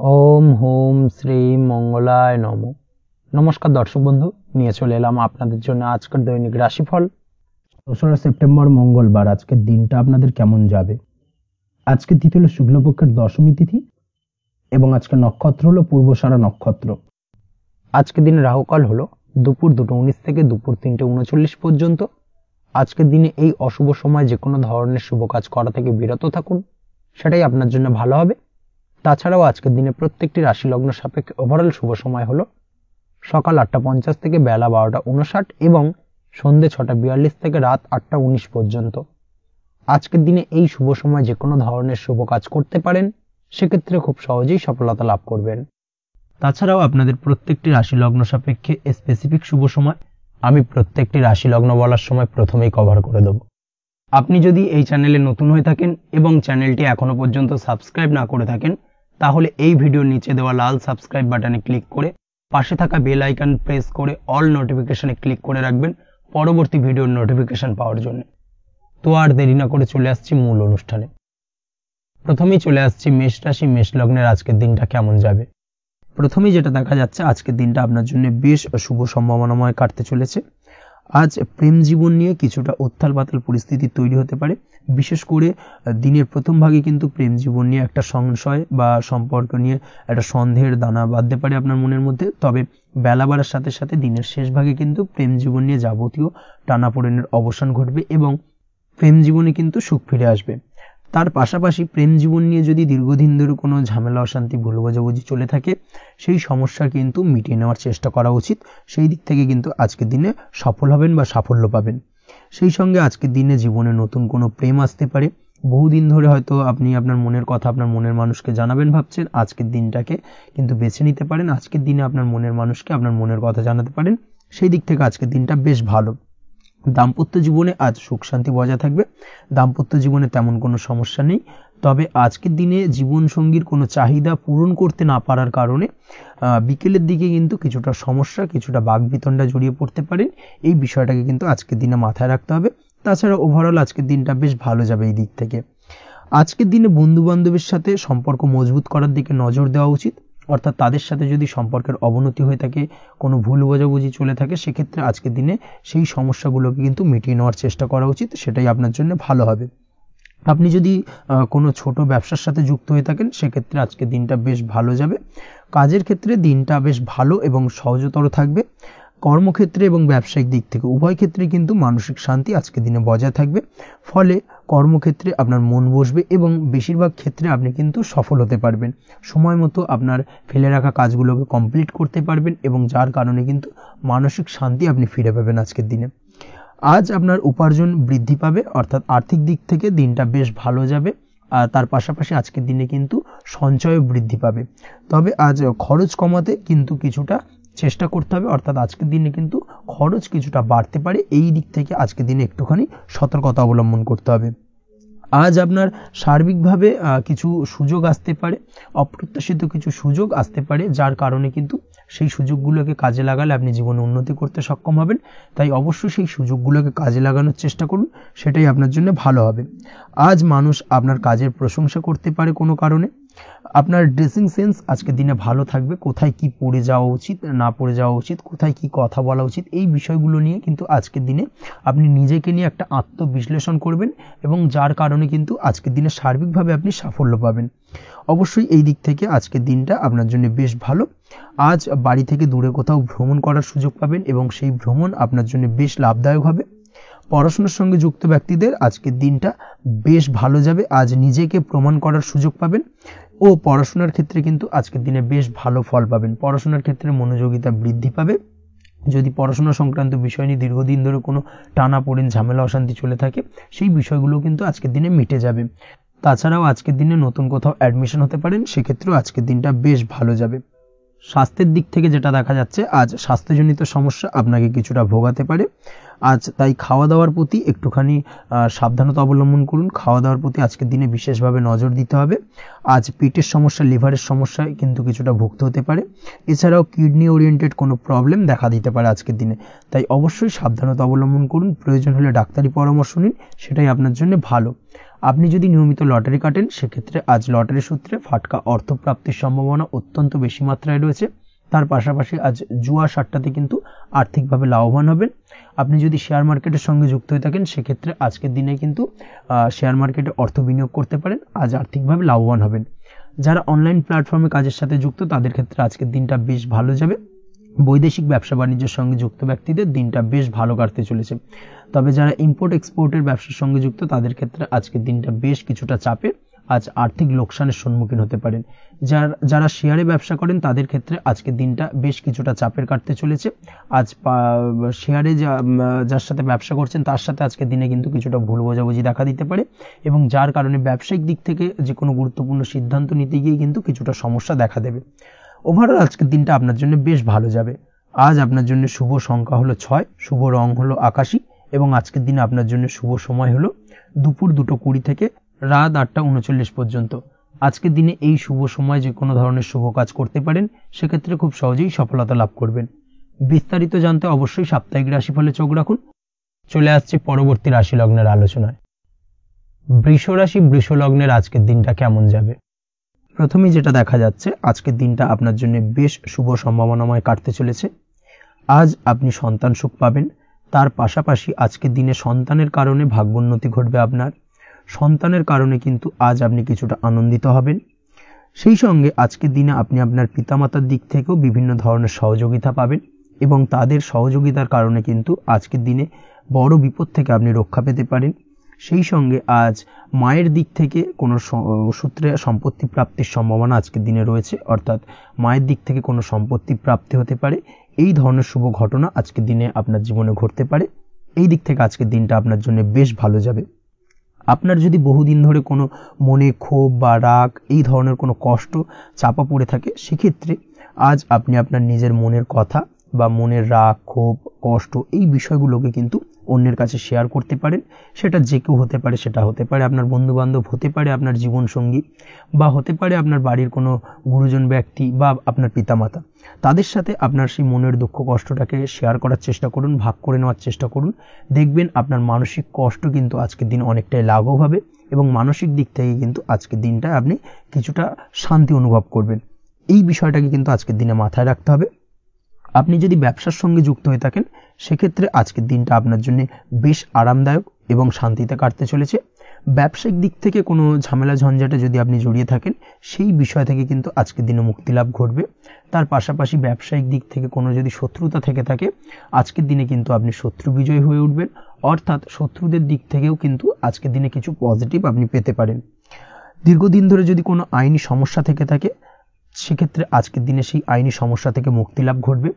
ওম home Shri মঙ্গলায় নম। নমস্কার দর্শক বন্ধু, নিয়ে চলে এলাম আপনাদের জন্য আজকের দৈনিক রাশিফল। 2রা সেপ্টেম্বর মঙ্গলবার। আজকের দিনটা আপনাদের কেমন যাবে? আজকের তিথি হলো শুক্লপক্ষের দশমী তিথি এবং আজকের নক্ষত্র হলো পূর্বষাঢ়া নক্ষত্র। আজকের দিনে রাহুকাল হলো দুপুর 2:19 থেকে দুপুর 3:39 পর্যন্ত। আজকের দিনে এই অশুভ সময় যে কোনো ধরনের শুভ কাজ করা থেকে বিরত থাকুন, সেটাই আপনার জন্য ভালো হবে। তাছাড়াও আজকের দিনে প্রত্যেকটি রাশি লগ্ন সাপেক্ষে ওভারঅল শুভ সময় হলো সকাল 8:50 থেকে বেলা 12:59 এবং সন্ধ্যে 6:42 থেকে রাত 8:19 পর্যন্ত। আজকের দিনে এই শুভ সময় যে কোনো ধরনের শুভ কাজ করতে পারেন, সেক্ষেত্রে খুব সহজেই সফলতা লাভ করবেন। তাছাড়াও আপনাদের প্রত্যেকটি রাশি লগ্ন সাপেক্ষে স্পেসিফিক শুভ সময় আমি প্রত্যেকটি রাশি লগ্ন বলার সময় প্রথমেই কভার করে দেব। আপনি যদি এই চ্যানেলে নতুন হয়ে থাকেন এবং চ্যানেলটি এখনো পর্যন্ত সাবস্ক্রাইব না করে থাকেন, তাহলে এই ভিডিওর নিচে দেওয়া লাল সাবস্ক্রাইব বাটনে ক্লিক করে পাশে থাকা বেল আইকন প্রেস করে অল নোটিফিকেশনে ক্লিক করে রাখবেন পরবর্তী ভিডিওর নোটিফিকেশন পাওয়ার জন্য। তো আর দেরি না করে চলে আসছি মূল অনুষ্ঠানে। প্রথমেই চলে আসছি মেষ রাশি, মেষ লগ্নের আজকের দিনটা কেমন যাবে। প্রথমেই যেটা দেখা যাচ্ছে, আজকের দিনটা আপনার জন্য বেশ শুভ সম্ভাবনাময় কাটতে চলেছে। আজ প্রেম জীবন নিয়ে কিছুটা উত্থাল পাতাল পরিস্থিতি তৈরি হতে পারে। বিশেষ করে দিনের প্রথম ভাগে কিন্তু প্রেম জীবন নিয়ে একটা সংশয় বা সম্পর্ক নিয়ে একটা সন্দেহের দানা বাঁধতে পারে আপনার মনের মধ্যে। তবে বেলা বাড়ার সাথে সাথে দিনের শেষ ভাগে কিন্তু প্রেম জীবন নিয়ে যাবতীয় টানাপোড়েনের অবসান ঘটবে এবং প্রেম জীবনে কিন্তু সুখ ফিরে আসবে। তার পাশাপাশি প্রেম জীবন নিয়ে যদি দীর্ঘদিন ধরে কোনো ঝামেলা অশান্তি ভুল বোঝাবুঝি চলে থাকে, সেই সমস্যা কিন্তু মিটিয়ে নেওয়ার চেষ্টা করা উচিত। সেই দিক থেকে কিন্তু আজকের দিনে সফল হবেন বা সাফল্য পাবেন। সেই সঙ্গে আজকের দিনে জীবনে নতুন কোনো প্রেম আসতে পারে। বহুদিন ধরে হয়তো আপনি আপনার মনের কথা আপনার মনের মানুষকে জানাবেন ভাবছেন, আজকের দিনটাকে কিন্তু বেছে নিতে পারেন। আজকের দিনে আপনার মনের মানুষকে আপনার মনের কথা জানাতে পারেন। সেই দিক থেকে আজকের দিনটা বেশ ভালো। দাম্পত্য জীবনে আজ সুখ শান্তি বজায় থাকবে। দাম্পত্য জীবনে তেমন কোনো সমস্যা নেই। তবে আজকের দিনে জীবন সঙ্গীর কোনো চাহিদা পূরণ করতে না পারার কারণে বিকেলের দিকে কিন্তু কিছুটা সমস্যা, কিছুটা বাকবিতণ্ডা জড়িয়ে পড়তে পারেন। এই বিষয়টাকে কিন্তু আজকের দিনে মাথায় রাখতে হবে। তাছাড়া ওভারঅল আজকের দিনটা বেশ ভালো যাবে এই দিক থেকে। আজকের দিনে বন্ধু বান্ধবের সাথে সম্পর্ক মজবুত করার দিকে নজর দেওয়া উচিত। অর্থাৎ তাদের সাথে যদি সম্পর্কের অবনতি হয়ে থাকে, কোনো ভুল বোঝাবুঝি চলে থাকে, সেক্ষেত্রে আজকের দিনে সেই সমস্যাগুলোকে কিন্তু মিটিয়ে নেওয়ার চেষ্টা করা উচিত। সেটাই আপনার জন্য ভালো হবে। আপনি যদি কোনো ছোট ব্যবসার সাথে যুক্ত হয়ে থাকেন, সেক্ষেত্রে আজকের দিনটা বেশ ভালো যাবে। কাজের ক্ষেত্রে দিনটা বেশ ভালো এবং সহজতর থাকবে। কর্মক্ষেত্রে এবং ব্যবসায়িক দিক থেকে উভয় ক্ষেত্রে কিন্তু মানসিক শান্তি আজকের দিনে বজায় থাকবে। ফলে কর্মক্ষেত্রে আপনার মন বসবে এবং বেশিরভাগ ক্ষেত্রে আপনি কিন্তু সফল হতে পারবেন। সময় মতো আপনার ফেলে রাখা কাজগুলোকে কমপ্লিট করতে পারবেন এবং যার কারণে কিন্তু মানসিক শান্তি আপনি ফিরে পাবেন আজকের দিনে। আজ আপনার উপার্জন বৃদ্ধি পাবে, অর্থাৎ আর্থিক দিক থেকে দিনটা বেশ ভালো যাবে। আর তার পাশাপাশি আজকের দিনে কিন্তু সঞ্চয় বৃদ্ধি পাবে। তবে আজ খরচ কমাতে কিন্তু কিছুটা চেষ্টা করতে হবে, অর্থাৎ আজকের দিনে কিন্তু খরচ কিছুটা বাড়তে পারে। এই দিক থেকে আজকের দিনে একটুখানি সতর্কতা অবলম্বন করতে হবে। আজ আপনার সার্বিকভাবে কিছু সুযোগ আসতে পারে, অপ্রত্যাশিত কিছু সুযোগ আসতে পারে, যার কারণে কিন্তু সেই সুযোগগুলোকে কাজে লাগালে আপনি জীবনে উন্নতি করতে সক্ষম হবেন। তাই অবশ্যই সেই সুযোগগুলোকে কাজে লাগানোর চেষ্টা করুন, সেটাই আপনার জন্য ভালো হবে। আজ মানুষ আপনার কাজের প্রশংসা করতে পারে কোনো কারণে। আপনার ড্রেসিং সেন্স আজকের দিনে ভালো থাকবে। কোথায় কি পরে যাওয়া উচিত, না পরে যাওয়া উচিত, কোথায় কি কথা বলা উচিত, এই বিষয়গুলো নিয়ে কিন্তু আজকের দিনে আপনি নিজেকে নিয়ে একটা আত্মবিশ্লেষণ করবেন এবং যার কারণে কিন্তু আজকের দিনে সার্বিকভাবে আপনি সাফল্য পাবেন। অবশ্যই এই দিক থেকে আজকের দিনটা আপনার জন্য বেশ ভালো। আজ বাড়ি থেকে দূরে কোথাও ভ্রমণ করার সুযোগ পাবেন এবং সেই ভ্রমণ আপনার জন্য বেশ লাভদায়ক হবে। পড়াশোনার সঙ্গে যুক্ত ব্যক্তিদের আজকের দিনটা বেশ ভালো যাবে। আজ নিজেকে প্রমাণ করার সুযোগ পাবেন ও পড়াশোনার ক্ষেত্রে কিন্তু আজকের দিনে বেশ ভালো ফল পাবেন। পড়াশোনার ক্ষেত্রে মনোযোগিতা বৃদ্ধি পাবে। যদি পড়াশোনা সংক্রান্ত বিষয় নিয়ে দীর্ঘদিন ধরে কোনো টানাপোড়েন ঝামেলা অশান্তি চলে থাকে, সেই বিষয়গুলো কিন্তু আজকের দিনে মিটে যাবে। তাছাড়াও আজকের দিনে নতুন কোথাও অ্যাডমিশন হতে পারেন, সেক্ষেত্রেও আজকের দিনটা বেশ ভালো যাবে। স্বাস্থ্যের দিক থেকে যেটা দেখা যাচ্ছে, আজ স্বাস্থ্যজনিত সমস্যা আপনাকে কিছুটা ভোগাতে পারে। আজ তাই খাওয়া দাওয়ার প্রতি একটুখানি সাবধানতা অবলম্বন করুন। খাওয়া দাওয়ার প্রতি আজকের দিনে বিশেষভাবে নজর দিতে হবে। আজ পেটের সমস্যা, লিভারের সমস্যায় কিন্তু কিছুটা ভুগতে হতে পারে। এছাড়াও কিডনি ওরিয়েন্টেড কোনো প্রবলেম দেখা দিতে পারে আজকের দিনে। তাই অবশ্যই সাবধানতা অবলম্বন করুন। প্রয়োজন হলে ডাক্তারি পরামর্শ নিন, সেটাই আপনার জন্য ভালো। আপনি যদি নিয়মিত লটারি কাটেন সেক্ষেত্রে আজ লটারি সূত্রে ফাটকা অর্থ প্রাপ্তির সম্ভাবনা অত্যন্ত বেশি মাত্রায় রয়েছে। তার পাশাপাশি আজ জুয়া সাট্টাতে কিন্তু আর্থিকভাবে লাভবান হবেন। আপনি যদি শেয়ার মার্কেটের সঙ্গে যুক্ত হয়ে থাকেন সেক্ষেত্রে আজকের দিনে কিন্তু শেয়ার মার্কেটে অর্থ বিনিয়োগ করতে পারেন, আজ আর্থিকভাবে লাভবান হবেন। যারা অনলাইন প্ল্যাটফর্মে কাজের সাথে যুক্ত তাদের ক্ষেত্রে আজকের দিনটা বেশ ভালো যাবে। বৈদেশিক ব্যবসা বাণিজ্যের সঙ্গে যুক্ত ব্যক্তিদের দিনটা বেশ ভালো কাটতে চলেছে। তবে যারা ইম্পোর্ট এক্সপোর্টের ব্যবসার সঙ্গে যুক্ত তাদের ক্ষেত্রে আজকের দিনটা বেশ কিছুটা চাপের, আজ আর্থিক লোকসানের সম্মুখীন হতে পারেন। যারা শেয়ারে ব্যবসা করেন তাদের ক্ষেত্রে আজকের দিনটা বেশ কিছুটা চাপের কাটতে চলেছে। আজ শেয়ারে যার সাথে ব্যবসা করছেন তার সাথে আজকের দিনে কিন্তু কিছুটা ভুল বোঝাবুঝি দেখা দিতে পারে, এবং যার কারণে ব্যবসায়িক দিক থেকে যে কোনো গুরুত্বপূর্ণ সিদ্ধান্ত নিতে গিয়ে কিন্তু কিছুটা সমস্যা দেখা দেবে। ওভারঅল আজকের দিনটা আপনার জন্য বেশ ভালো যাবে। আজ আপনার জন্য শুভ সংখ্যা হলো 6, শুভ রং হলো আকাশী, এবং আজকের দিনে আপনার জন্য শুভ সময় হলো দুপুর 2:20 থেকে রাত 8:39 পর্যন্ত। আজকের দিনে এই শুভ সময় যে কোনো ধরনের শুভ কাজ করতে পারেন, সেক্ষেত্রে খুব সহজেই সফলতা লাভ করবেন। বিস্তারিত জানতে অবশ্যই সাপ্তাহিক রাশিফলে চোখ রাখুন। চলে আসছে পরবর্তী রাশি লগ্নের আলোচনায়। বৃষ রাশি বৃষ লগ্নের আজকের দিনটা কেমন যাবে? প্রথমেই যেটা দেখা যাচ্ছে, আজকের দিনটা আপনার জন্য বেশ শুভ সম্ভাবনাময় কাটতে চলেছে। আজ আপনি সন্তান সুখ পাবেন। তার পাশাপাশি আজকের দিনে সন্তানের কারণে ভাগ্যোন্নতি ঘটবে আপনার। সন্তানের কারণে কিন্তু আজ আপনি কিছুটা আনন্দিত হবেন। সেই সঙ্গে আজকের দিনে আপনি আপনার পিতামাতার দিক থেকেও বিভিন্ন ধরনের সহযোগিতা পাবেন, এবং তাদের সহযোগিতার কারণে কিন্তু আজকের দিনে বড় বিপদ থেকে আপনি রক্ষা পেতে পারেন। সেই সঙ্গে আজ মায়ের দিক থেকে কোনো সূত্রে সম্পত্তি প্রাপ্তির সম্ভাবনা আজকের দিনে রয়েছে, অর্থাৎ মায়ের দিক থেকে কোনো সম্পত্তি প্রাপ্তি হতে পারে। এই ধরনের শুভ ঘটনা আজকের দিনে আপনার জীবনে ঘটতে পারে। এই দিক থেকে আজকের দিনটা আপনার জন্য বেশ ভালো যাবে। আপনার যদি বহুদিন ধরে কোনো মনে ক্ষোভ বা রাগ এই ধরনের কোনো কষ্ট চাপা পড়ে থাকে, সেক্ষেত্রে আজ আপনি আপনার নিজের মনের কথা বা মনের রাগ ক্ষোভ কষ্ট এই বিষয়গুলোকে কিন্তু অন্যের কাছে শেয়ার করতে পারেন। সেটা যে কেউ হতে পারে, সেটা হতে পারে আপনার বন্ধু বান্ধব, হতে পারে আপনার জীবনসঙ্গী, বা হতে পারে আপনার বাড়ির কোনো গুরুজন ব্যক্তি বা আপনার পিতামাতা। তাদের সাথে আপনার সেই মনের দুঃখ কষ্টটাকে শেয়ার করার চেষ্টা করুন, ভাগ করে নেওয়ার চেষ্টা করুন। দেখবেন আপনার মানসিক কষ্ট কিন্তু আজকের দিন অনেকটাই লাঘব হবে, এবং মানসিক দিক থেকে কিন্তু আজকের দিনটা আপনি কিছুটা শান্তি অনুভব করবেন। এই বিষয়টাকে কিন্তু আজকের দিনে মাথায় রাখতে হবে। আপনি যদি ব্যবসার সঙ্গে যুক্ত হয়ে থাকেন সেক্ষেত্রে আজকের দিনটা আপনার জন্য বেশ আরামদায়ক এবং শান্তিতে কাটতে চলেছে। ব্যবসায়িক দিক থেকে কোনো ঝামেলা ঝঞ্ঝাটে যদি আপনি জড়িয়ে থাকেন সেই বিষয় থেকে কিন্তু আজকের দিনে মুক্তি লাভ ঘটবে। তার পাশাপাশি ব্যবসায়িক দিক থেকে কোনো যদি শত্রুতা থেকে থাকে আজকের দিনে কিন্তু আপনি শত্রু বিজয় হয়ে উঠবেন, অর্থাৎ শত্রুদের দিক থেকেও কিন্তু আজকের দিনে কিছু পজিটিভ আপনি পেতে পারেন। দীর্ঘদিন ধরে যদি কোনো আইনি সমস্যা থেকে থাকে সেক্ষেত্রে আজকের দিনে সেই আইনি সমস্যা থেকে মুক্তি লাভ ঘটবে।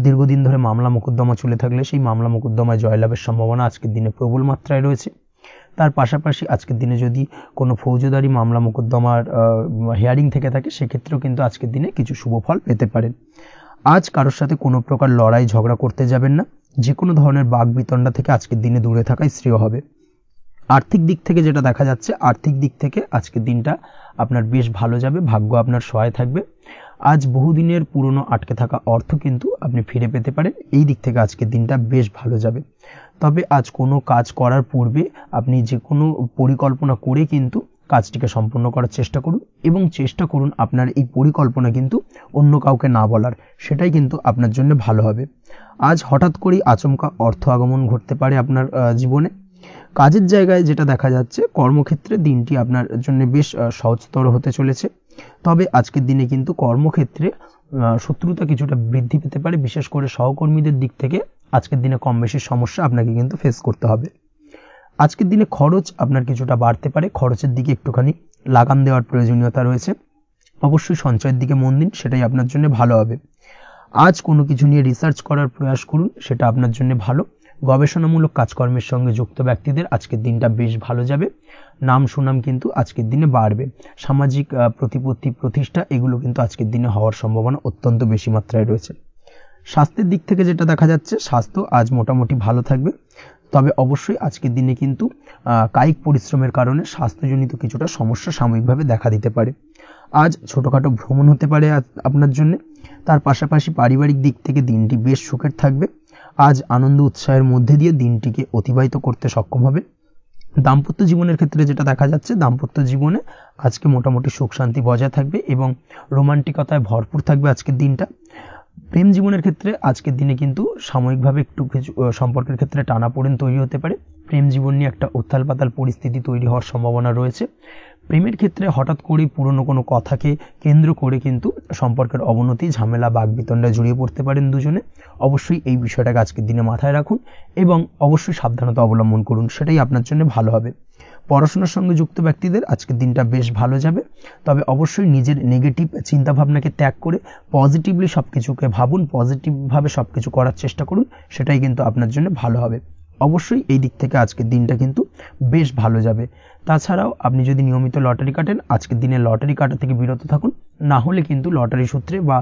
দীর্ঘদিন ধরে মামলা মোকদ্দমা চলে থাকলে সেই মামলা মোকদ্দমায় জয়লাভের সম্ভাবনা আজকের দিনে প্রবল মাত্রায় রয়েছে। তার পাশাপাশি আজকের দিনে যদি কোনো ফৌজদারি মামলা মোকদ্দমার হিয়ারিং থেকে থাকে সেক্ষেত্রেও কিন্তু আজকের দিনে কিছু শুভ ফল পেতে পারেন। আজ কারোর সাথে কোনো প্রকার লড়াই ঝগড়া করতে যাবেন না। যে কোনো ধরনের বাক বিতণ্ডা থেকে আজকের দিনে দূরে থাকাই শ্রেয় হবে। আর্থিক দিক থেকে যেটা দেখা যাচ্ছে, আর্থিক দিক থেকে আজকের দিনটা আপনার বেশ ভালো যাবে, ভাগ্য আপনার সহায় থাকবে। আজ বহুদিনের পুরনো আটকে থাকা অর্থ কিন্তু আপনি ফিরে পেতে পারেন। এই দিক থেকে আজকের দিনটা বেশ ভালো যাবে। তবে আজ কোনো কাজ করার পূর্বে আপনি যে কোনো পরিকল্পনা করে কিন্তু কাজটিকে সম্পন্ন করার চেষ্টা করুন, এবং চেষ্টা করুন আপনার এই পরিকল্পনা কিন্তু অন্য কাউকে না বলার, সেটাই কিন্তু আপনার জন্য ভালো হবে। আজ হঠাৎ করেই আচমকা অর্থ আগমন ঘটতে পারে আপনার জীবনে। কাজের জায়গায় যেটা দেখা যাচ্ছে, কর্মক্ষেত্রে দিনটি আপনার জন্য বেশ সহজতর হতে চলেছে। তবে আজকের দিনে কিন্তু কর্মক্ষেত্রে শত্রুতা কিছুটা বৃদ্ধি পেতে পারে, বিশেষ করে সহকর্মীদের দিক থেকে আজকের দিনে কম বেশি সমস্যা আপনাকে কিন্তু ফেস করতে হবে। আজকের দিনে খরচ আপনার কিছুটা বাড়তে পারে, খরচের দিকে একটুখানি লাগাম দেওয়ার প্রয়োজনীয়তা রয়েছে। অবশ্যই সঞ্চয়ের দিকে মন দিন, সেটাই আপনার জন্য ভালো হবে। আজ কোনো কিছু নিয়ে রিসার্চ করার প্রয়াস করুন, সেটা আপনার জন্য ভালো। গবেষণামূলক কাজকর্মের সঙ্গে যুক্ত ব্যক্তিদের আজকের দিনটা বেশ ভালো যাবে। নাম সুনাম কিন্তু আজকের দিনে বাড়বে। সামাজিক প্রতিপত্তি প্রতিষ্ঠা এগুলো কিন্তু আজকের দিনে হওয়ার সম্ভাবনা অত্যন্ত বেশি মাত্রায় রয়েছে। স্বাস্থ্যের দিক থেকে যেটা দেখা যাচ্ছে, স্বাস্থ্য আজ মোটামুটি ভালো থাকবে। তবে অবশ্যই আজকের দিনে কিন্তু কায়িক পরিশ্রমের কারণে স্বাস্থ্যজনিত কিছুটা সমস্যা সাময়িকভাবে দেখা দিতে পারে। আজ ছোটোখাটো ভ্রমণ হতে পারে আপনার জন্য। তার পাশাপাশি পারিবারিক দিক থেকে দিনটি বেশ সুখের থাকবে। আজ আনন্দ উৎসাহের মধ্যে দিয়ে দিনটিকে অতিবাহিত করতে সক্ষম হবে। দাম্পত্য জীবনের ক্ষেত্রে যেটা দেখা যাচ্ছে, দাম্পত্য জীবনে আজকে মোটামুটি সুখ শান্তি বজায় থাকবে এবং রোমান্টিকতায় ভরপুর থাকবে আজকের দিনটা। প্রেম জীবনের ক্ষেত্রে আজকের দিনে কিন্তু সাময়িকভাবে একটু কিছু সম্পর্কের ক্ষেত্রে টানাপোড়েন তৈরি হতে পারে। প্রেম জীবন নিয়ে একটা উত্থাল পাতাল পরিস্থিতি তৈরি হওয়ার সম্ভাবনা রয়েছে। প্রেমের ক্ষেত্রে হঠাৎ করেই পুরনো কোনো কথাকে কেন্দ্র করে কিন্তু সম্পর্কের অবনতি, ঝামেলা, বাগবিতণ্ডায় জড়িয়ে পড়তে পারেন দুজনে। অবশ্যই এই বিষয়টাকে আজকের দিনে মাথায় রাখুন এবং অবশ্যই সাবধানতা অবলম্বন করুন, সেটাই আপনার জন্য ভালো হবে। পড়াশোনার সঙ্গে যুক্ত ব্যক্তিদের আজকের দিনটা বেশ ভালো যাবে, তবে অবশ্যই নিজের নেগেটিভ চিন্তাভাবনাকে ত্যাগ করে পজিটিভলি সব কিছুকে ভাবুন, পজিটিভভাবে সব কিছু করার চেষ্টা করুন, সেটাই কিন্তু আপনার জন্য ভালো হবে। অবশ্যই এই দিক থেকে আজকের দিনটা কিন্তু বেশ ভালো যাবে। তাছাড়াও আপনি যদি নিয়মিত লটারি কাটেন, আজকের দিনে লটারি কাটা থেকে বিরত থাকুন, না হলে কিন্তু লটারি সূত্রে বা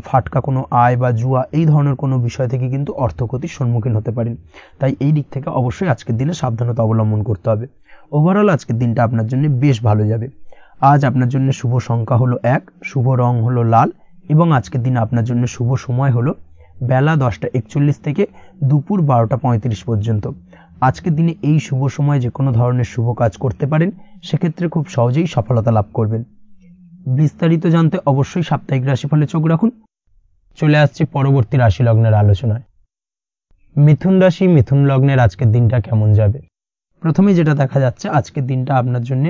ফাটকা কোনো আয় বা জুয়া এই ধরনের কোনো বিষয় থেকে কিন্তু অর্থক্ষতির সম্মুখীন হতে পারেন। তাই এই দিক থেকে অবশ্যই আজকের দিনে সাবধানতা অবলম্বন করতে হবে। ওভারঅল আজকের দিনটা আপনার জন্য বেশ ভালো যাবে। আজ আপনার জন্য শুভ সংখ্যা হলো 1, শুভ রং হলো লাল এবং আজকের দিনে আপনার জন্য শুভ সময় হলো বেলা 10:41 থেকে দুপুর 12:35 পর্যন্ত। আজকের দিনে এই শুভ সময় যে কোনো ধরনের শুভ কাজ করতে পারেন, সেক্ষেত্রে খুব সহজেই সফলতা লাভ করবেন। বিস্তারিত জানতে অবশ্যই সাপ্তাহিক রাশিফলে চোখ রাখুন। চলে আসছে পরবর্তী রাশি লগ্নের আলোচনায়। মিথুন রাশি, মিথুন লগ্নের আজকের দিনটা কেমন যাবে? প্রথমে যেটা দেখা যাচ্ছে, আজকের দিনটা আপনার জন্য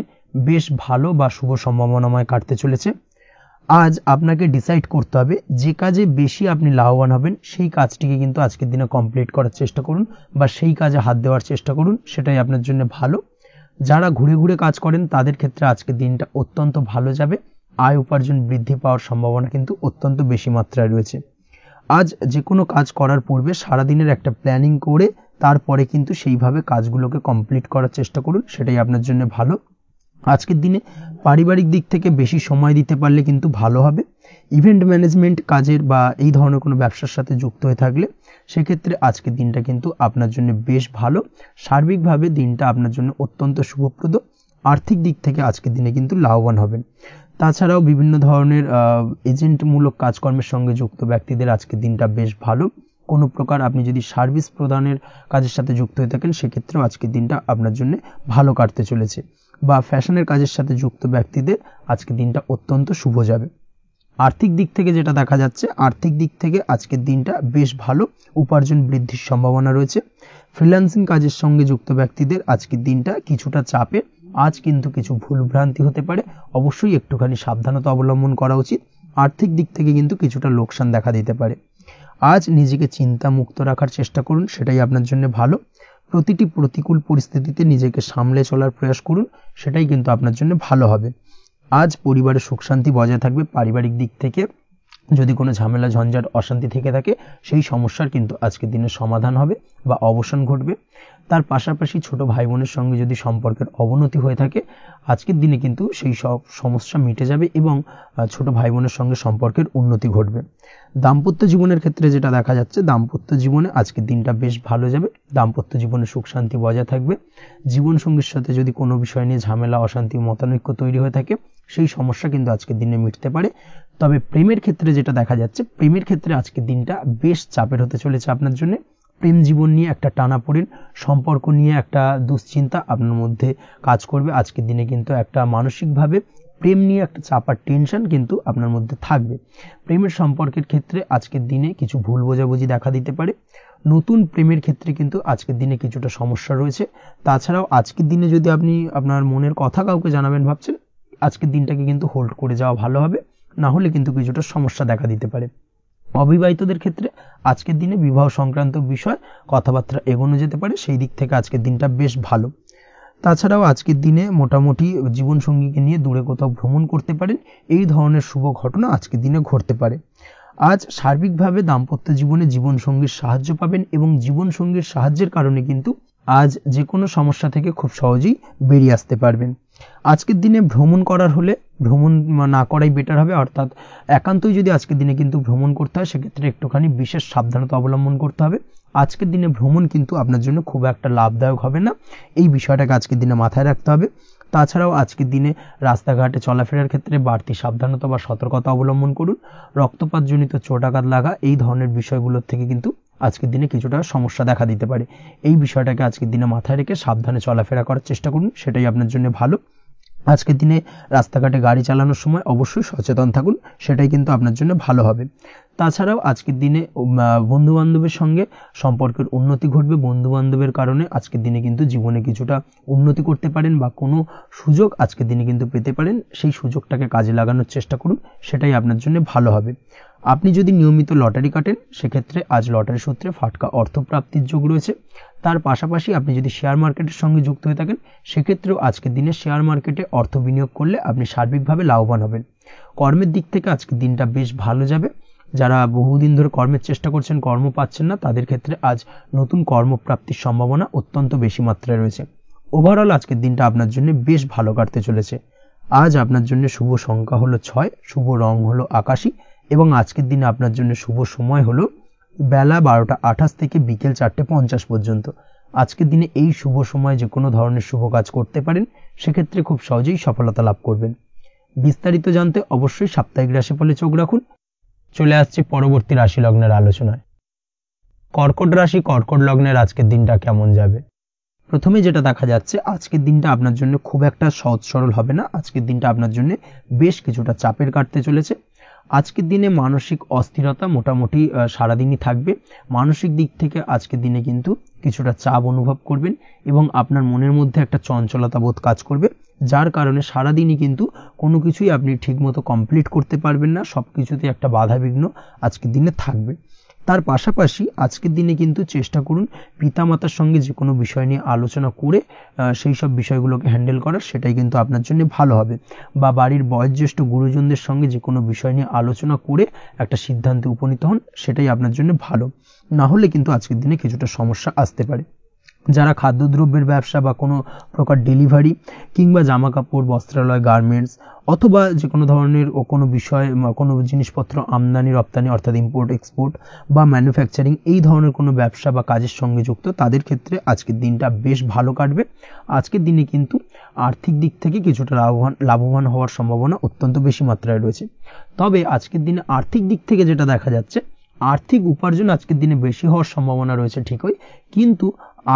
বেশ ভালো বা শুভ সম্ভাবনাময় কাটতে চলেছে। আজ আপনাকে ডিসাইড করতে হবে যে কাজে বেশি আপনি লাভবান হবেন সেই কাজটিকে কিন্তু আজকের দিনে কমপ্লিট করার চেষ্টা করুন বা সেই কাজে হাত দেওয়ার চেষ্টা করুন, সেটাই আপনার জন্য ভালো। যারা ঘুরে ঘুরে কাজ করেন তাদের ক্ষেত্রে আজকের দিনটা অত্যন্ত ভালো যাবে। আয় উপার্জন বৃদ্ধি পাওয়ার সম্ভাবনা কিন্তু অত্যন্ত বেশি মাত্রায় রয়েছে। আজ যে কোনো কাজ করার পূর্বে সারাদিনের একটা প্ল্যানিং করে তারপরে কিন্তু সেইভাবে কাজগুলোকে কমপ্লিট করার চেষ্টা করুন, সেটাই আপনার জন্য ভালো। আজকের দিনে পারিবারিক দিক থেকে বেশি সময় দিতে পারলে কিন্তু ভালো হবে। ইভেন্ট ম্যানেজমেন্ট কাজের বা এই ধরনের কোনো ব্যবসার সাথে যুক্ত হয়ে থাকলে সেক্ষেত্রে আজকের দিনটা কিন্তু আপনার জন্য বেশ ভালো। সার্বিকভাবে দিনটা আপনার জন্য অত্যন্ত শুভপ্রদ। আর্থিক দিক থেকে আজকের দিনে কিন্তু লাভবান হবেন। তাছাড়াও বিভিন্ন ধরনের এজেন্টমূলক কাজকর্মের সঙ্গে যুক্ত ব্যক্তিদের আজকের দিনটা বেশ ভালো। কোনো প্রকার আপনি যদি সার্ভিস প্রদানের কাজের সাথে যুক্ত হয়ে থাকেন, সেক্ষেত্রেও আজকের দিনটা আপনার জন্য ভালো কাটতে চলেছে। বা ফ্যাশনের কাজের সাথে যুক্ত ব্যক্তিদের আজকের দিনটা অত্যন্ত শুভ যাবে। আর্থিক দিক থেকে যেটা দেখা যাচ্ছে, আর্থিক দিক থেকে আজকের দিনটা বেশ ভালো, উপার্জন বৃদ্ধির সম্ভাবনা রয়েছে। ফ্রিল্যান্সিং কাজের সঙ্গে যুক্ত ব্যক্তিদের আজকের দিনটা কিছুটা চাপে। আজ কিন্তু কিছু ভুলভ্রান্তি হতে পারে, অবশ্যই একটুখানি সাবধানতা অবলম্বন করা উচিত। আর্থিক দিক থেকে কিন্তু কিছুটা লোকসান দেখা দিতে পারে। আজ নিজেকে চিন্তা মুক্ত রাখার চেষ্টা করুন, সেটাই আপনার জন্য ভালো। প্রতিটি প্রতিকূল পরিস্থিতিতে নিজেকে সামলে চলার প্রয়াস করুন, সেটাই কিন্তু আপনার জন্য ভালো হবে। আজ পরিবারে সুখ শান্তি বজায় থাকবে। পারিবারিক দিক থেকে যদি কোনো ঝামেলা ঝঞ্ঝাট অশান্তি থেকে থাকে, সেই সমস্যার কিন্তু আজকের দিনে সমাধান হবে বা অবসান ঘটবে। তার পাশাপাশি ছোট ভাই বোনের সঙ্গে যদি সম্পর্কের অবনতি হয়ে থাকে, আজকের দিনে কিন্তু সেই সব সমস্যা মিটে যাবে এবং ছোট ভাই বোনের সঙ্গে সম্পর্কের উন্নতি ঘটবে। দাম্পত্য জীবনের ক্ষেত্রে যেটা দেখা যাচ্ছে, দাম্পত্য জীবনে আজকের দিনটা বেশ ভালো যাবে। দাম্পত্য জীবনে সুখ শান্তি বজায় থাকবে। জীবনসঙ্গীর সাথে যদি কোনো বিষয় নিয়ে ঝামেলা, অশান্তি, মতানৈক্য তৈরি হয়ে থাকে, সেই সমস্যা কিন্তু আজকের দিনে মিটতে পারে। তবে প্রেমের ক্ষেত্রে যেটা দেখা যাচ্ছে, প্রেমের ক্ষেত্রে আজকের দিনটা বেশ চাপের হতে চলেছে আপনার জন্য। প্রেম জীবন নিয়ে একটা টানাপোড়েন, সম্পর্ক নিয়ে একটা দুশ্চিন্তা আপনার মধ্যে কাজ করবে। আজকের দিনে কিন্তু একটা মানসিকভাবে প্রেম নিয়ে একটা চাপার টেনশন কিন্তু আপনার মধ্যে থাকবে। প্রেমের সম্পর্কের ক্ষেত্রে আজকের দিনে কিছু ভুল বোঝাবুঝি দেখা দিতে পারে। নতুন প্রেমের ক্ষেত্রে কিন্তু আজকের দিনে কিছুটা সমস্যা রয়েছে। তাছাড়াও আজকের দিনে যদি আপনি আপনার মনের কথা কাউকে জানাবেন ভাবছেন, আজকের দিনটাকে কিন্তু হোল্ড করে যাওয়া ভালো হবে, না হলে কিন্তু কিছুটা সমস্যা দেখা দিতে পারে। অবিবাহিতদের ক্ষেত্রে আজকের দিনে বিবাহ সংক্রান্ত বিষয় কথাবার্তা এগোনো যেতে পারে, সেই দিক থেকে আজকের দিনটা বেশ ভালো। তাছাড়াও আজকের দিনে মোটামুটি জীবনসঙ্গীকে নিয়ে দূরে কোথাও ভ্রমণ করতে পারেন, এই ধরনের শুভ ঘটনা আজকের দিনে ঘটতে পারে। আজ সার্বিকভাবে দাম্পত্য জীবনে জীবনসঙ্গীর সাহায্য পাবেন এবং জীবনসঙ্গীর সাহায্যের কারণে কিন্তু আজ যে কোনো সমস্যা থেকে খুব সহজেই বেরিয়ে আসতে পারবেন। আজকের দিনে ভ্রমণ করার হলে ভ্রমণ না করাই বেটার হবে, অর্থাৎ একান্তই যদি আজকের দিনে কিন্তু ভ্রমণ করতে হয়, সেক্ষেত্রে একটুখানি বিশেষ সাবধানতা অবলম্বন করতে হবে। আজকের দিনে ভ্রমণ কিন্তু আপনার জন্য খুব একটা লাভদায়ক হবে না, এই বিষয়টাকে আজকের দিনে মাথায় রাখতে হবে। তাছাড়াও আজকের দিনে রাস্তাঘাটে চলাফেরার ক্ষেত্রে বাড়তি সাবধানতা বা সতর্কতা অবলম্বন করুন। রক্তপাতজনিত চোটাঘাত লাগা এই ধরনের বিষয়গুলোর থেকে কিন্তু আজকের দিনে কিছুটা সমস্যা দেখা দিতে পারে। এই বিষয়টাকে আজকের দিনে মাথায় রেখে সাবধানে চলাফেরা করার চেষ্টা করুন, সেটাই আপনার জন্য ভালো। আজকের দিনে রাস্তাঘাটে গাড়ি চালানোর সময় অবশ্যই সচেতন থাকুন, সেটাই কিন্তু আপনার জন্য ভালো হবে। তাছাড়াও আজকের দিনে বন্ধু বান্ধবের সঙ্গে সম্পর্কের উন্নতি ঘটবে। বন্ধু বান্ধবের কারণে আজকের দিনে কিন্তু জীবনে কিছুটা উন্নতি করতে পারেন বা কোনো সুযোগ আজকের দিনে কিন্তু পেতে পারেন। সেই সুযোগটাকে কাজে লাগানোর চেষ্টা করুন, সেটাই আপনার জন্য ভালো হবে। আপনি যদি নিয়মিত লটারি কাটেন, সেক্ষেত্রে আজ লটারি সূত্রে ফাটকা অর্থপ্রাপ্তির যোগ রয়েছে। তার পাশাপাশি আপনি যদি শেয়ার মার্কেটের সঙ্গে যুক্ত হয়ে থাকেন, সেক্ষেত্রেও আজকের দিনে শেয়ার মার্কেটে অর্থ বিনিয়োগ করলে আপনি সার্বিকভাবে লাভবান হবেন। কর্মের দিক থেকে আজকের দিনটা বেশ ভালো যাবে। যারা বহুদিন ধরে কর্মের চেষ্টা করছেন, কর্ম পাচ্ছেন না, তাদের ক্ষেত্রে আজ নতুন কর্মপ্রাপ্তির সম্ভাবনা অত্যন্ত বেশি মাত্রায় রয়েছে। ওভারঅল আজকের দিনটা আপনার জন্য বেশ ভালো কাটতে চলেছে। আজ আপনার জন্য শুভ সংখ্যা হলো 6, শুভ রং হলো আকাশী এবং আজকের দিনে আপনার জন্য শুভ সময় হলো বেলা 12:28 থেকে বিকেল 4:50 পর্যন্ত। আজকের দিনে এই শুভ সময় যে কোনো ধরনের শুভ কাজ করতে পারেন, সেক্ষেত্রে খুব সহজেই সফলতা লাভ করবেন। বিস্তারিত জানতে অবশ্যই সাপ্তাহিক রাশিফলে চোখ রাখুন। চলে আসছে পরবর্তী রাশি লগ্নের আলোচনায়। কর্কট রাশি, কর্কট লগ্নের আজকের দিনটা কেমন যাবে? প্রথমে যেটা দেখা যাচ্ছে, আজকের দিনটা আপনার জন্য খুব একটা সহজ সরল হবে না। আজকের দিনটা আপনার জন্য বেশ কিছুটা চাপের কাটতে চলেছে। আজকের দিনে মানসিক অস্থিরতা মোটামুটি সারাদিনই থাকবে। মানসিক দিক থেকে আজকের দিনে কিন্তু কিছুটা চাপ অনুভব করবেন এবং আপনার মনের মধ্যে একটা চঞ্চলতা বোধ কাজ করবে, যার কারণে সারাদিনই কিন্তু কোনো কিছুই আপনি ঠিকমতো কমপ্লিট করতে পারবেন না। সব কিছুতে একটা বাধা বিঘ্ন আজকের দিনে থাকবে। তার পাশাপাশি আজকের দিনে কিন্তু চেষ্টা করুন পিতামাতার সঙ্গে যে কোনো বিষয় নিয়ে আলোচনা করে সেই সব বিষয়গুলোকে হ্যান্ডেল করার, সেটাই কিন্তু আপনার জন্য ভালো হবে। বা বাড়ির বয়োজ্যেষ্ঠ গুরুজনদের সঙ্গে যে কোনো বিষয় নিয়ে আলোচনা করে একটা সিদ্ধান্তে উপনীত হন, সেটাই আপনার জন্য ভালো। না হলে কিন্তু আজকের দিনে কিছুটা সমস্যা আসতে পারে। যারা খাদ্যদ্রব্যের ব্যবসা বা কোনো প্রকার ডেলিভারি কিংবা জামা কাপড়, বস্ত্রালয়, গার্মেন্টস অথবা যে কোনো ধরনের কোনো বিষয়, কোনো জিনিসপত্র আমদানি রপ্তানি অর্থাৎ ইম্পোর্ট এক্সপোর্ট বা ম্যানুফ্যাকচারিং, এই ধরনের কোনো ব্যবসা বা কাজের সঙ্গে যুক্ত, তাদের ক্ষেত্রে আজকের দিনটা বেশ ভালো কাটবে। আজকের দিনে কিন্তু আর্থিক দিক থেকে কিছুটা লাভবান হওয়ার সম্ভাবনা অত্যন্ত বেশি মাত্রায় রয়েছে। তবে আজকের দিনে আর্থিক দিক থেকে যেটা দেখা যাচ্ছে, আর্থিক উপার্জন আজকের দিনে বেশি হওয়ার সম্ভাবনা রয়েছে ঠিকই, কিন্তু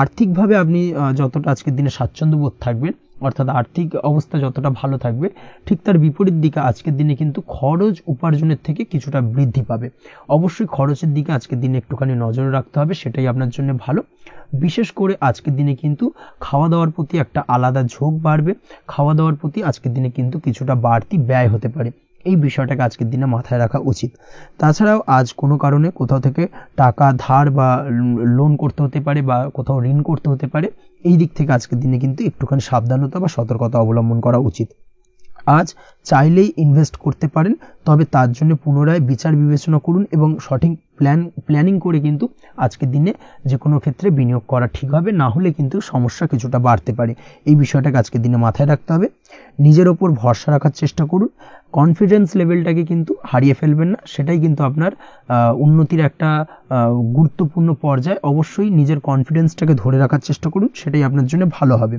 আর্থিকভাবে আপনি যতটা আজকের দিনে স্বাচ্ছন্দ্য বোধ থাকবেন, অর্থাৎ আর্থিক অবস্থা যতটা ভালো থাকবে, ঠিক তার বিপরীত দিকে আজকের দিনে কিন্তু খরচ উপার্জনের থেকে কিছুটা বৃদ্ধি পাবে। অবশ্যই খরচের দিকে আজকের দিনে একটুখানি নজর রাখতে হবে, সেটাই আপনার জন্য ভালো। বিশেষ করে আজকের দিনে কিন্তু খাওয়া দাওয়ার প্রতি একটা আলাদা ঝোঁক বাড়বে। খাওয়া দাওয়ার প্রতি আজকের দিনে কিন্তু কিছুটা বাড়তি ব্যয় হতে পারে। এই বিষয়টাকে আজকের দিনে মাথায় রাখা উচিত। তাছাড়াও আজ কোনো কারণে কোথাও থেকে টাকা ধার বা লোন করতে হতে পারে বা কোথাও ঋণ করতে হতে পারে। এই দিক থেকে আজকের দিনে কিন্তু একটুখানি সাবধানতা বা সতর্কতা অবলম্বন করা উচিত। আজ চাইলেই ইনভেস্ট করতে পারেন, তবে তার জন্য পুনরায় বিচার বিবেচনা করুন এবং সঠিক প্ল্যানিং করে কিন্তু আজকের দিনে যে কোনো ক্ষেত্রে বিনিয়োগ করা ঠিক হবে। না হলে কিন্তু সমস্যা কিছুটা বাড়তে পারে। এই বিষয়টাকে আজকের দিনে মাথায় রাখতে হবে। নিজের ওপর ভরসা রাখার চেষ্টা করুন। কনফিডেন্স লেভেলটাকে কিন্তু হারিয়ে ফেলবেন না, সেটাই কিন্তু আপনার উন্নতির একটা গুরুত্বপূর্ণ পর্যায়। অবশ্যই নিজের কনফিডেন্সটাকে ধরে রাখার চেষ্টা করুন, সেটাই আপনার জন্য ভালো হবে।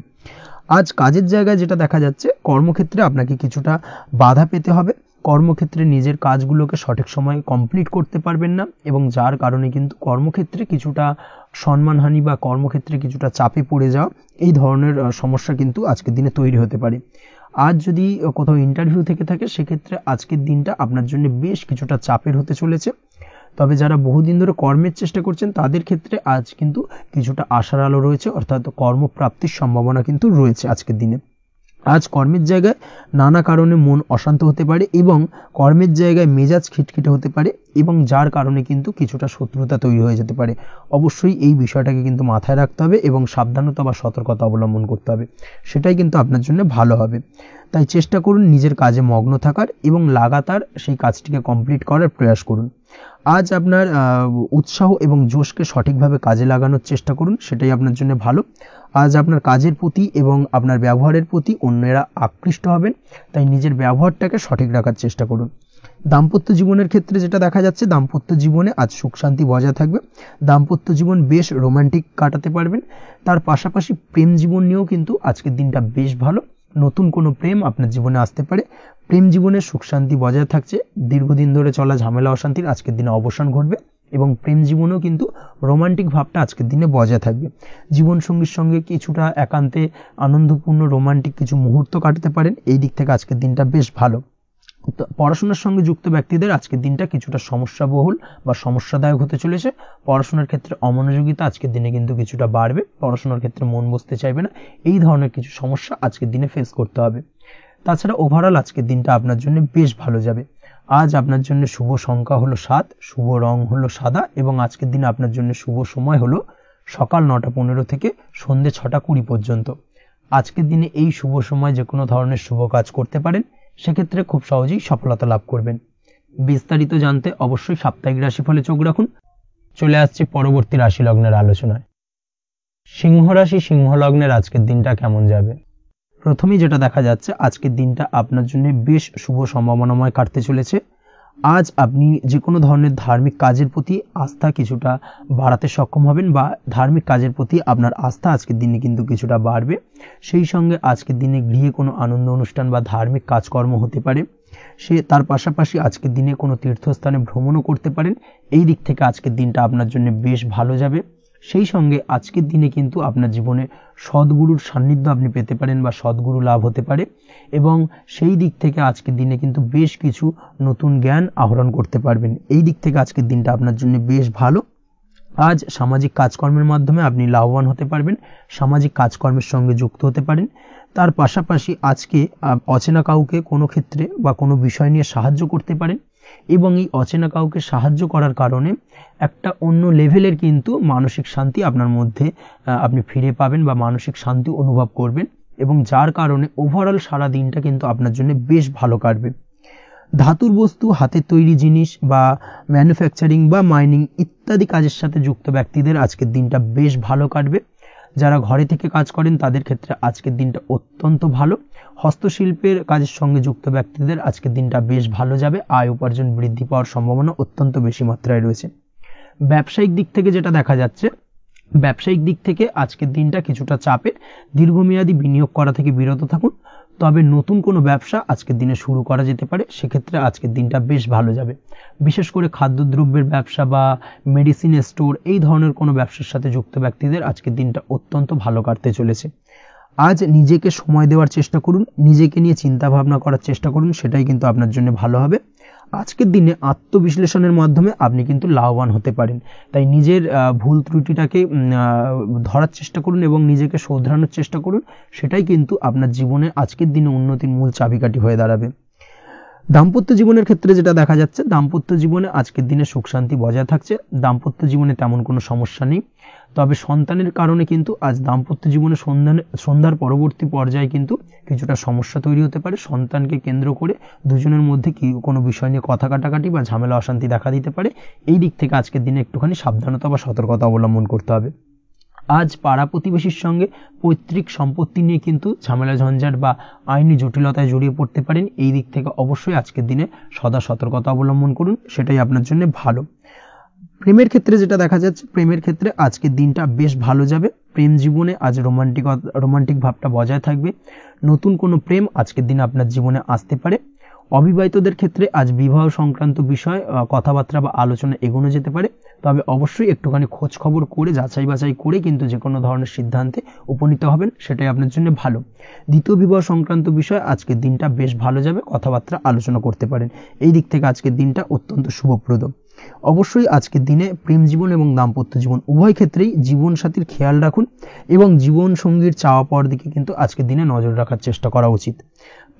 আজ কাজের জায়গায় যেটা দেখা যাচ্ছে, কর্মক্ষেত্রে আপনাকে কিছুটা বাধা পেতে হবে। কর্মক্ষেত্রে নিজের কাজগুলোকে সঠিক সময়ে কমপ্লিট করতে পারবেন না এবং যার কারণে কিন্তু কর্মক্ষেত্রে কিছুটা সম্মানহানি বা কর্মক্ষেত্রে কিছুটা চাপে পড়ে যাওয়া, এই ধরনের সমস্যা কিন্তু আজকের দিনে তৈরি হতে পারে। আজ যদি কোথাও ইন্টারভিউ থেকে থাকে, সেক্ষেত্রে আজকের দিনটা আপনার জন্য বেশ কিছুটা চাপের হতে চলেছে। তবে যারা বহুদিন ধরে কর্মের চেষ্টা করছেন, তাদের ক্ষেত্রে আজ কিন্তু কিছুটা আশার আলো রয়েছে, অর্থাৎ কর্মপ্রাপ্তির সম্ভাবনা কিন্তু রয়েছে আজকের দিনে। আজ কর্মের জায়গায় নানা কারণে মন অশান্ত হতে পারে এবং কর্মের জায়গায় মেজাজ খিটখিটে হতে পারে এবং যার কারণে কিন্তু কিছুটা শত্রুতা তৈরি হয়ে যেতে পারে। অবশ্যই এই বিষয়টাকে কিন্তু মাথায় রাখতে হবে এবং সাবধানতা বা সতর্কতা অবলম্বন করতে হবে, সেটাই কিন্তু আপনার জন্য ভালো হবে। তাই চেষ্টা করুন নিজের কাজে মগ্ন থাকার এবং লাগাতার সেই কাজটিকে কমপ্লিট করার প্রয়াস করুন। আজ আপনার উৎসাহ এবং জোশকে সঠিকভাবে কাজে লাগানোর চেষ্টা করুন, সেটাই আপনার জন্য ভালো। আজ আপনার কাজের প্রতি এবং আপনার ব্যবহারের প্রতি অন্যেরা আকৃষ্ট হবেন, তাই নিজের ব্যবহারটাকে সঠিক রাখার চেষ্টা করুন। দাম্পত্য জীবনের ক্ষেত্রে যেটা দেখা যাচ্ছে, দাম্পত্য জীবনে আজ সুখ শান্তি বজায় থাকবে। দাম্পত্য জীবন বেশ রোমান্টিক কাটাতে পারবেন। তার পাশাপাশি প্রেম জীবন নিয়েও কিন্তু আজকের দিনটা বেশ ভালো। নতুন কোনো প্রেম আপনার জীবনে আসতে পারে। প্রেম জীবনে সুখ শান্তি বজায় থাকছে। দীর্ঘদিন ধরে চলা ঝামেলা অশান্তির আজকের দিনে অবসান ঘটবে এবং প্রেম জীবনেও কিন্তু রোমান্টিক ভাবটা আজকের দিনে বজায় থাকবে। জীবনসঙ্গীর সঙ্গে কিছুটা একান্তে আনন্দপূর্ণ রোমান্টিক কিছু মুহূর্ত কাটাতে পারেন, এই দিক থেকে আজকের দিনটা বেশ ভালো। পড়াশোনার সঙ্গে যুক্ত ব্যক্তিদের আজকের দিনটা কিছুটা সমস্যাবহুল বা সমস্যাদায়ক হতে চলেছে। পড়াশোনার ক্ষেত্রে অমনোযোগিতা আজকের দিনে কিন্তু কিছুটা বাড়বে, পড়াশোনার ক্ষেত্রে মন বসতে চাইবে না, এই ধরনের কিছু সমস্যা আজকের দিনে ফেস করতে হবে। তাছাড়া ওভারঅল আজকের দিনটা আপনার জন্য বেশ ভালো যাবে। আজ আপনার জন্য শুভ সংখ্যা হলো 7, শুভ রং হলো সাদা এবং আজকের দিনে আপনার জন্য শুভ সময় হলো সকাল 9:15 থেকে সন্ধ্যে 6:20 পর্যন্ত। আজকের দিনে এই শুভ সময় যে কোনো ধরনের শুভ কাজ করতে পারেন, সেক্ষেত্রে খুব সহজেই সফলতা লাভ করবেন। বিস্তারিত জানতে অবশ্যই সাপ্তাহিক রাশিফলে চোখ রাখুন। চলে আসছে পরবর্তী রাশি লগ্নের আলোচনায়। সিংহ রাশি, সিংহ লগ্নের আজকের দিনটা কেমন যাবে? প্রথমেই যেটা দেখা যাচ্ছে, আজকের দিনটা আপনার জন্য বেশ শুভ সম্ভাবনাময় কাটতে চলেছে। আজ আপনি যে কোনো ধরনের ধার্মিক কাজের প্রতি আস্থা কিছুটা বাড়াতে সক্ষম হবেন বা ধার্মিক কাজের প্রতি আপনার আস্থা আজকের দিনে কিন্তু কিছুটা বাড়বে। সেই সঙ্গে আজকের দিনে গৃহে কোনো আনন্দ অনুষ্ঠান বা ধার্মিক কাজকর্ম হতে পারে। তার পাশাপাশি আজকের দিনে কোনো তীর্থস্থানে ভ্রমণও করতে পারেন, এই দিক থেকে আজকের দিনটা আপনার জন্য বেশ ভালো যাবে। সেই সঙ্গে আজকের দিনে কিন্তু আপনার জীবনে সদ্গুরুর সান্নিধ্য আপনি পেতে পারেন বা সদ্গুরু লাভ হতে পারে এবং সেই দিক থেকে আজকের দিনে কিন্তু বেশ কিছু নতুন জ্ঞান আহরণ করতে পারবেন, এই দিক থেকে আজকের দিনটা আপনার জন্য বেশ ভালো। আজ সামাজিক কাজকর্মের মাধ্যমে আপনি লাভবান হতে পারবেন, সামাজিক কাজকর্মের সঙ্গে যুক্ত হতে পারেন। তার পাশাপাশি আজকে অচেনা কাউকে কোনো ক্ষেত্রে বা কোনো বিষয় নিয়ে সাহায্য করতে পারেন এবং এই অচেনা কাউকে সাহায্য করার কারণে একটা অন্য লেভেলের কিন্তু মানসিক শান্তি আপনার মধ্যে আপনি ফিরে পাবেন বা মানসিক শান্তি অনুভব করবেন এবং যার কারণে ওভারঅল সারা দিনটা কিন্তু আপনার জন্য বেশ ভালো কাটবে। ধাতুর বস্তু, হাতের তৈরি জিনিস বা ম্যানুফ্যাকচারিং বা মাইনিং ইত্যাদি কাজের সাথে যুক্ত ব্যক্তিদের আজকের দিনটা বেশ ভালো কাটবে। যারা ঘরে থেকে কাজ করেন তাদের ক্ষেত্রে আজকের দিনটা অত্যন্ত ভালো। হস্তশিল্পের কাজের সঙ্গে যুক্ত ব্যক্তিদের আজকের দিনটা বেশ ভালো যাবে, আয় উপার্জন বৃদ্ধি পাওয়ার সম্ভাবনা অত্যন্ত বেশি মাত্রায় রয়েছে। ব্যবসায়িক দিক থেকে যেটা দেখা যাচ্ছে, ব্যবসায়িক দিক থেকে আজকের দিনটা কিছুটা চাপের, দীর্ঘমেয়াদী বিনিয়োগ করা থেকে বিরত থাকুন। তবে নতুন কোনো ব্যবসা আজকের দিনে শুরু করা যেতে পারে, সেক্ষেত্রে আজকের দিনটা বেশ ভালো যাবে। বিশেষ করে খাদ্যদ্রব্যের ব্যবসা বা মেডিসিন স্টোর এই ধরনের কোনো ব্যবসার সাথে যুক্ত ব্যক্তিদের আজকের দিনটা অত্যন্ত ভালো কাটতে চলেছে। আজ নিজেকে সময় দেওয়ার চেষ্টা করুন, নিজেকে নিয়ে চিন্তা ভাবনা করার চেষ্টা করুন, সেটাই কিন্তু আপনার জন্য ভালো হবে। আজকের দিনে আত্মবিশ্লেষণের মাধ্যমে আপনি কিন্তু লাভবান হতে পারেন, তাই নিজের ভুল ত্রুটিটাকে ধরার চেষ্টা করুন এবং নিজেকে শোধরানোর চেষ্টা করুন, সেটাই কিন্তু আপনার জীবনে আজকের দিনে উন্নতির মূল চাবিকাঠি হয়ে দাঁড়াবে। দাম্পত্য জীবনের ক্ষেত্রে যেটা দেখা যাচ্ছে, দাম্পত্য জীবনে আজকের দিনে সুখ শান্তি বজায় থাকছে, দাম্পত্য জীবনে তেমন কোনো সমস্যা নেই। তবে সন্তানের কারণে কিন্তু আজ দাম্পত্য জীবনে সন্ধ্যার পরবর্তী পর্যায়ে কিন্তু কিছুটা সমস্যা তৈরি হতে পারে। সন্তানকে কেন্দ্র করে দুজনের মধ্যে কোনো বিষয় নিয়ে কথা কাটাকাটি বা ঝামেলা অশান্তি দেখা দিতে পারে, এই দিক থেকে আজকের দিনে একটুখানি সাবধানতা বা সতর্কতা অবলম্বন করতে হবে। আজ পাড়া প্রতিবেশীর সঙ্গে পৈতৃক সম্পত্তি নিয়ে কিন্তু ঝামেলা ঝঞ্ঝাট বা আইনি জটিলতায় জড়িয়ে পড়তে পারেন, এই দিক থেকে অবশ্যই আজকের দিনে সদা সতর্কতা অবলম্বন করুন, সেটাই আপনার জন্য ভালো। প্রেমের ক্ষেত্রে যেটা দেখা যাচ্ছে, প্রেমের ক্ষেত্রে আজকের দিনটা বেশ ভালো যাবে। প্রেম জীবনে আজ রোমান্টিক ভাবটা বজায় থাকবে, নতুন কোনো প্রেম আজকের দিনে আপনার জীবনে আসতে পারে। অবিবাহিতদের ক্ষেত্রে আজ বিবাহ সংক্রান্ত বিষয় কথাবার্তা বা আলোচনা এগোনো যেতে পারে, তবে অবশ্যই একটুখানি খোঁজ খবর করে যাচাই বাছাই করে কিন্তু যে কোনো ধরনের সিদ্ধান্তে উপনীত হবেন, সেটাই আপনার জন্য ভালো। দ্বিতীয় বিবাহ সংক্রান্ত বিষয় আজকের দিনটা বেশ ভালো যাবে, কথাবার্তা আলোচনা করতে পারেন, এই দিক থেকে আজকের দিনটা অত্যন্ত শুভপ্রদ। অবশ্যই আজকের দিনে প্রেম জীবন এবং দাম্পত্য জীবন উভয় ক্ষেত্রেই জীবনসাথীর খেয়াল রাখুন এবং জীবন সঙ্গীর চাওয়া পাওয়ার দিকে কিন্তু আজকের দিনে নজর রাখার চেষ্টা করা উচিত।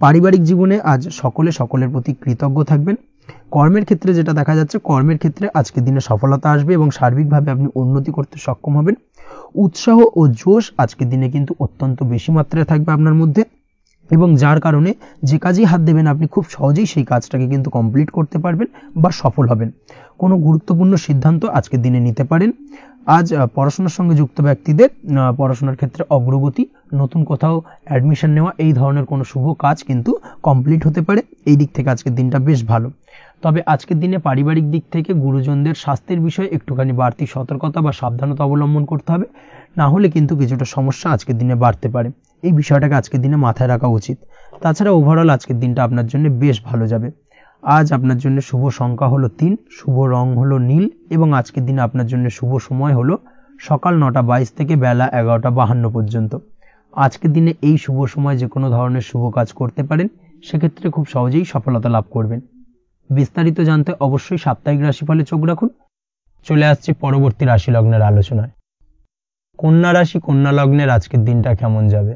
পারিবারিক জীবনে আজ সকলের প্রতি কৃতজ্ঞ থাকবেন। কর্মের ক্ষেত্রে যেটা দেখা যাচ্ছে, কর্মের ক্ষেত্রে আজকের দিনে সফলতা আসবে এবং সার্বিকভাবে আপনি উন্নতি করতে সক্ষম হবেন। উৎসাহ ও জোশ আজকের দিনে কিন্তু অত্যন্ত বেশি মাত্রায় থাকবে আপনার মধ্যে এবং যার কারণে যে কাজেই হাত দেবেন আপনি খুব সহজেই সেই কাজটাকে কিন্তু কমপ্লিট করতে পারবেন বা সফল হবেন। কোনো গুরুত্বপূর্ণ সিদ্ধান্ত আজকের দিনে নিতে পারেন। আজ পড়াশোনার সঙ্গে যুক্ত ব্যক্তিদের পড়াশোনার ক্ষেত্রে অগ্রগতি, নতুন কোথাও অ্যাডমিশন নেওয়া, এই ধরনের কোনো শুভ কাজ কিন্তু কমপ্লিট হতে পারে, এই দিক থেকে আজকের দিনটা বেশ ভালো। তবে আজকের দিনে পারিবারিক দিক থেকে গুরুজনদের স্বাস্থ্যের বিষয়ে একটুখানি বাড়তি সতর্কতা বা সাবধানতা অবলম্বন করতে হবে, না হলে কিন্তু কিছুটা সমস্যা আজকের দিনে বাড়তে পারে, এই বিষয়টাকে আজকের দিনে মাথায় রাখা উচিত। তাছাড়া ওভারঅল আজকের দিনটা আপনার জন্য বেশ ভালো যাবে। আজ আপনার জন্য শুভ সংখ্যা হলো 3, শুভ রং হলো নীল এবং আজকের দিনে আপনার জন্য শুভ সময় হলো সকাল 9:22 থেকে বেলা 11:52 পর্যন্ত। আজকের দিনে এই শুভ সময় যে কোনো ধরনের শুভ কাজ করতে পারেন, সেক্ষেত্রে খুব সহজেই সফলতা লাভ করবেন। বিস্তারিত জানতে অবশ্যই সাপ্তাহিক রাশিফলে চোখ রাখুন। চলে আসছে পরবর্তী রাশি লগ্নের আলোচনায়। কন্যা রাশি, কন্যা লগ্নের আজকের দিনটা কেমন যাবে?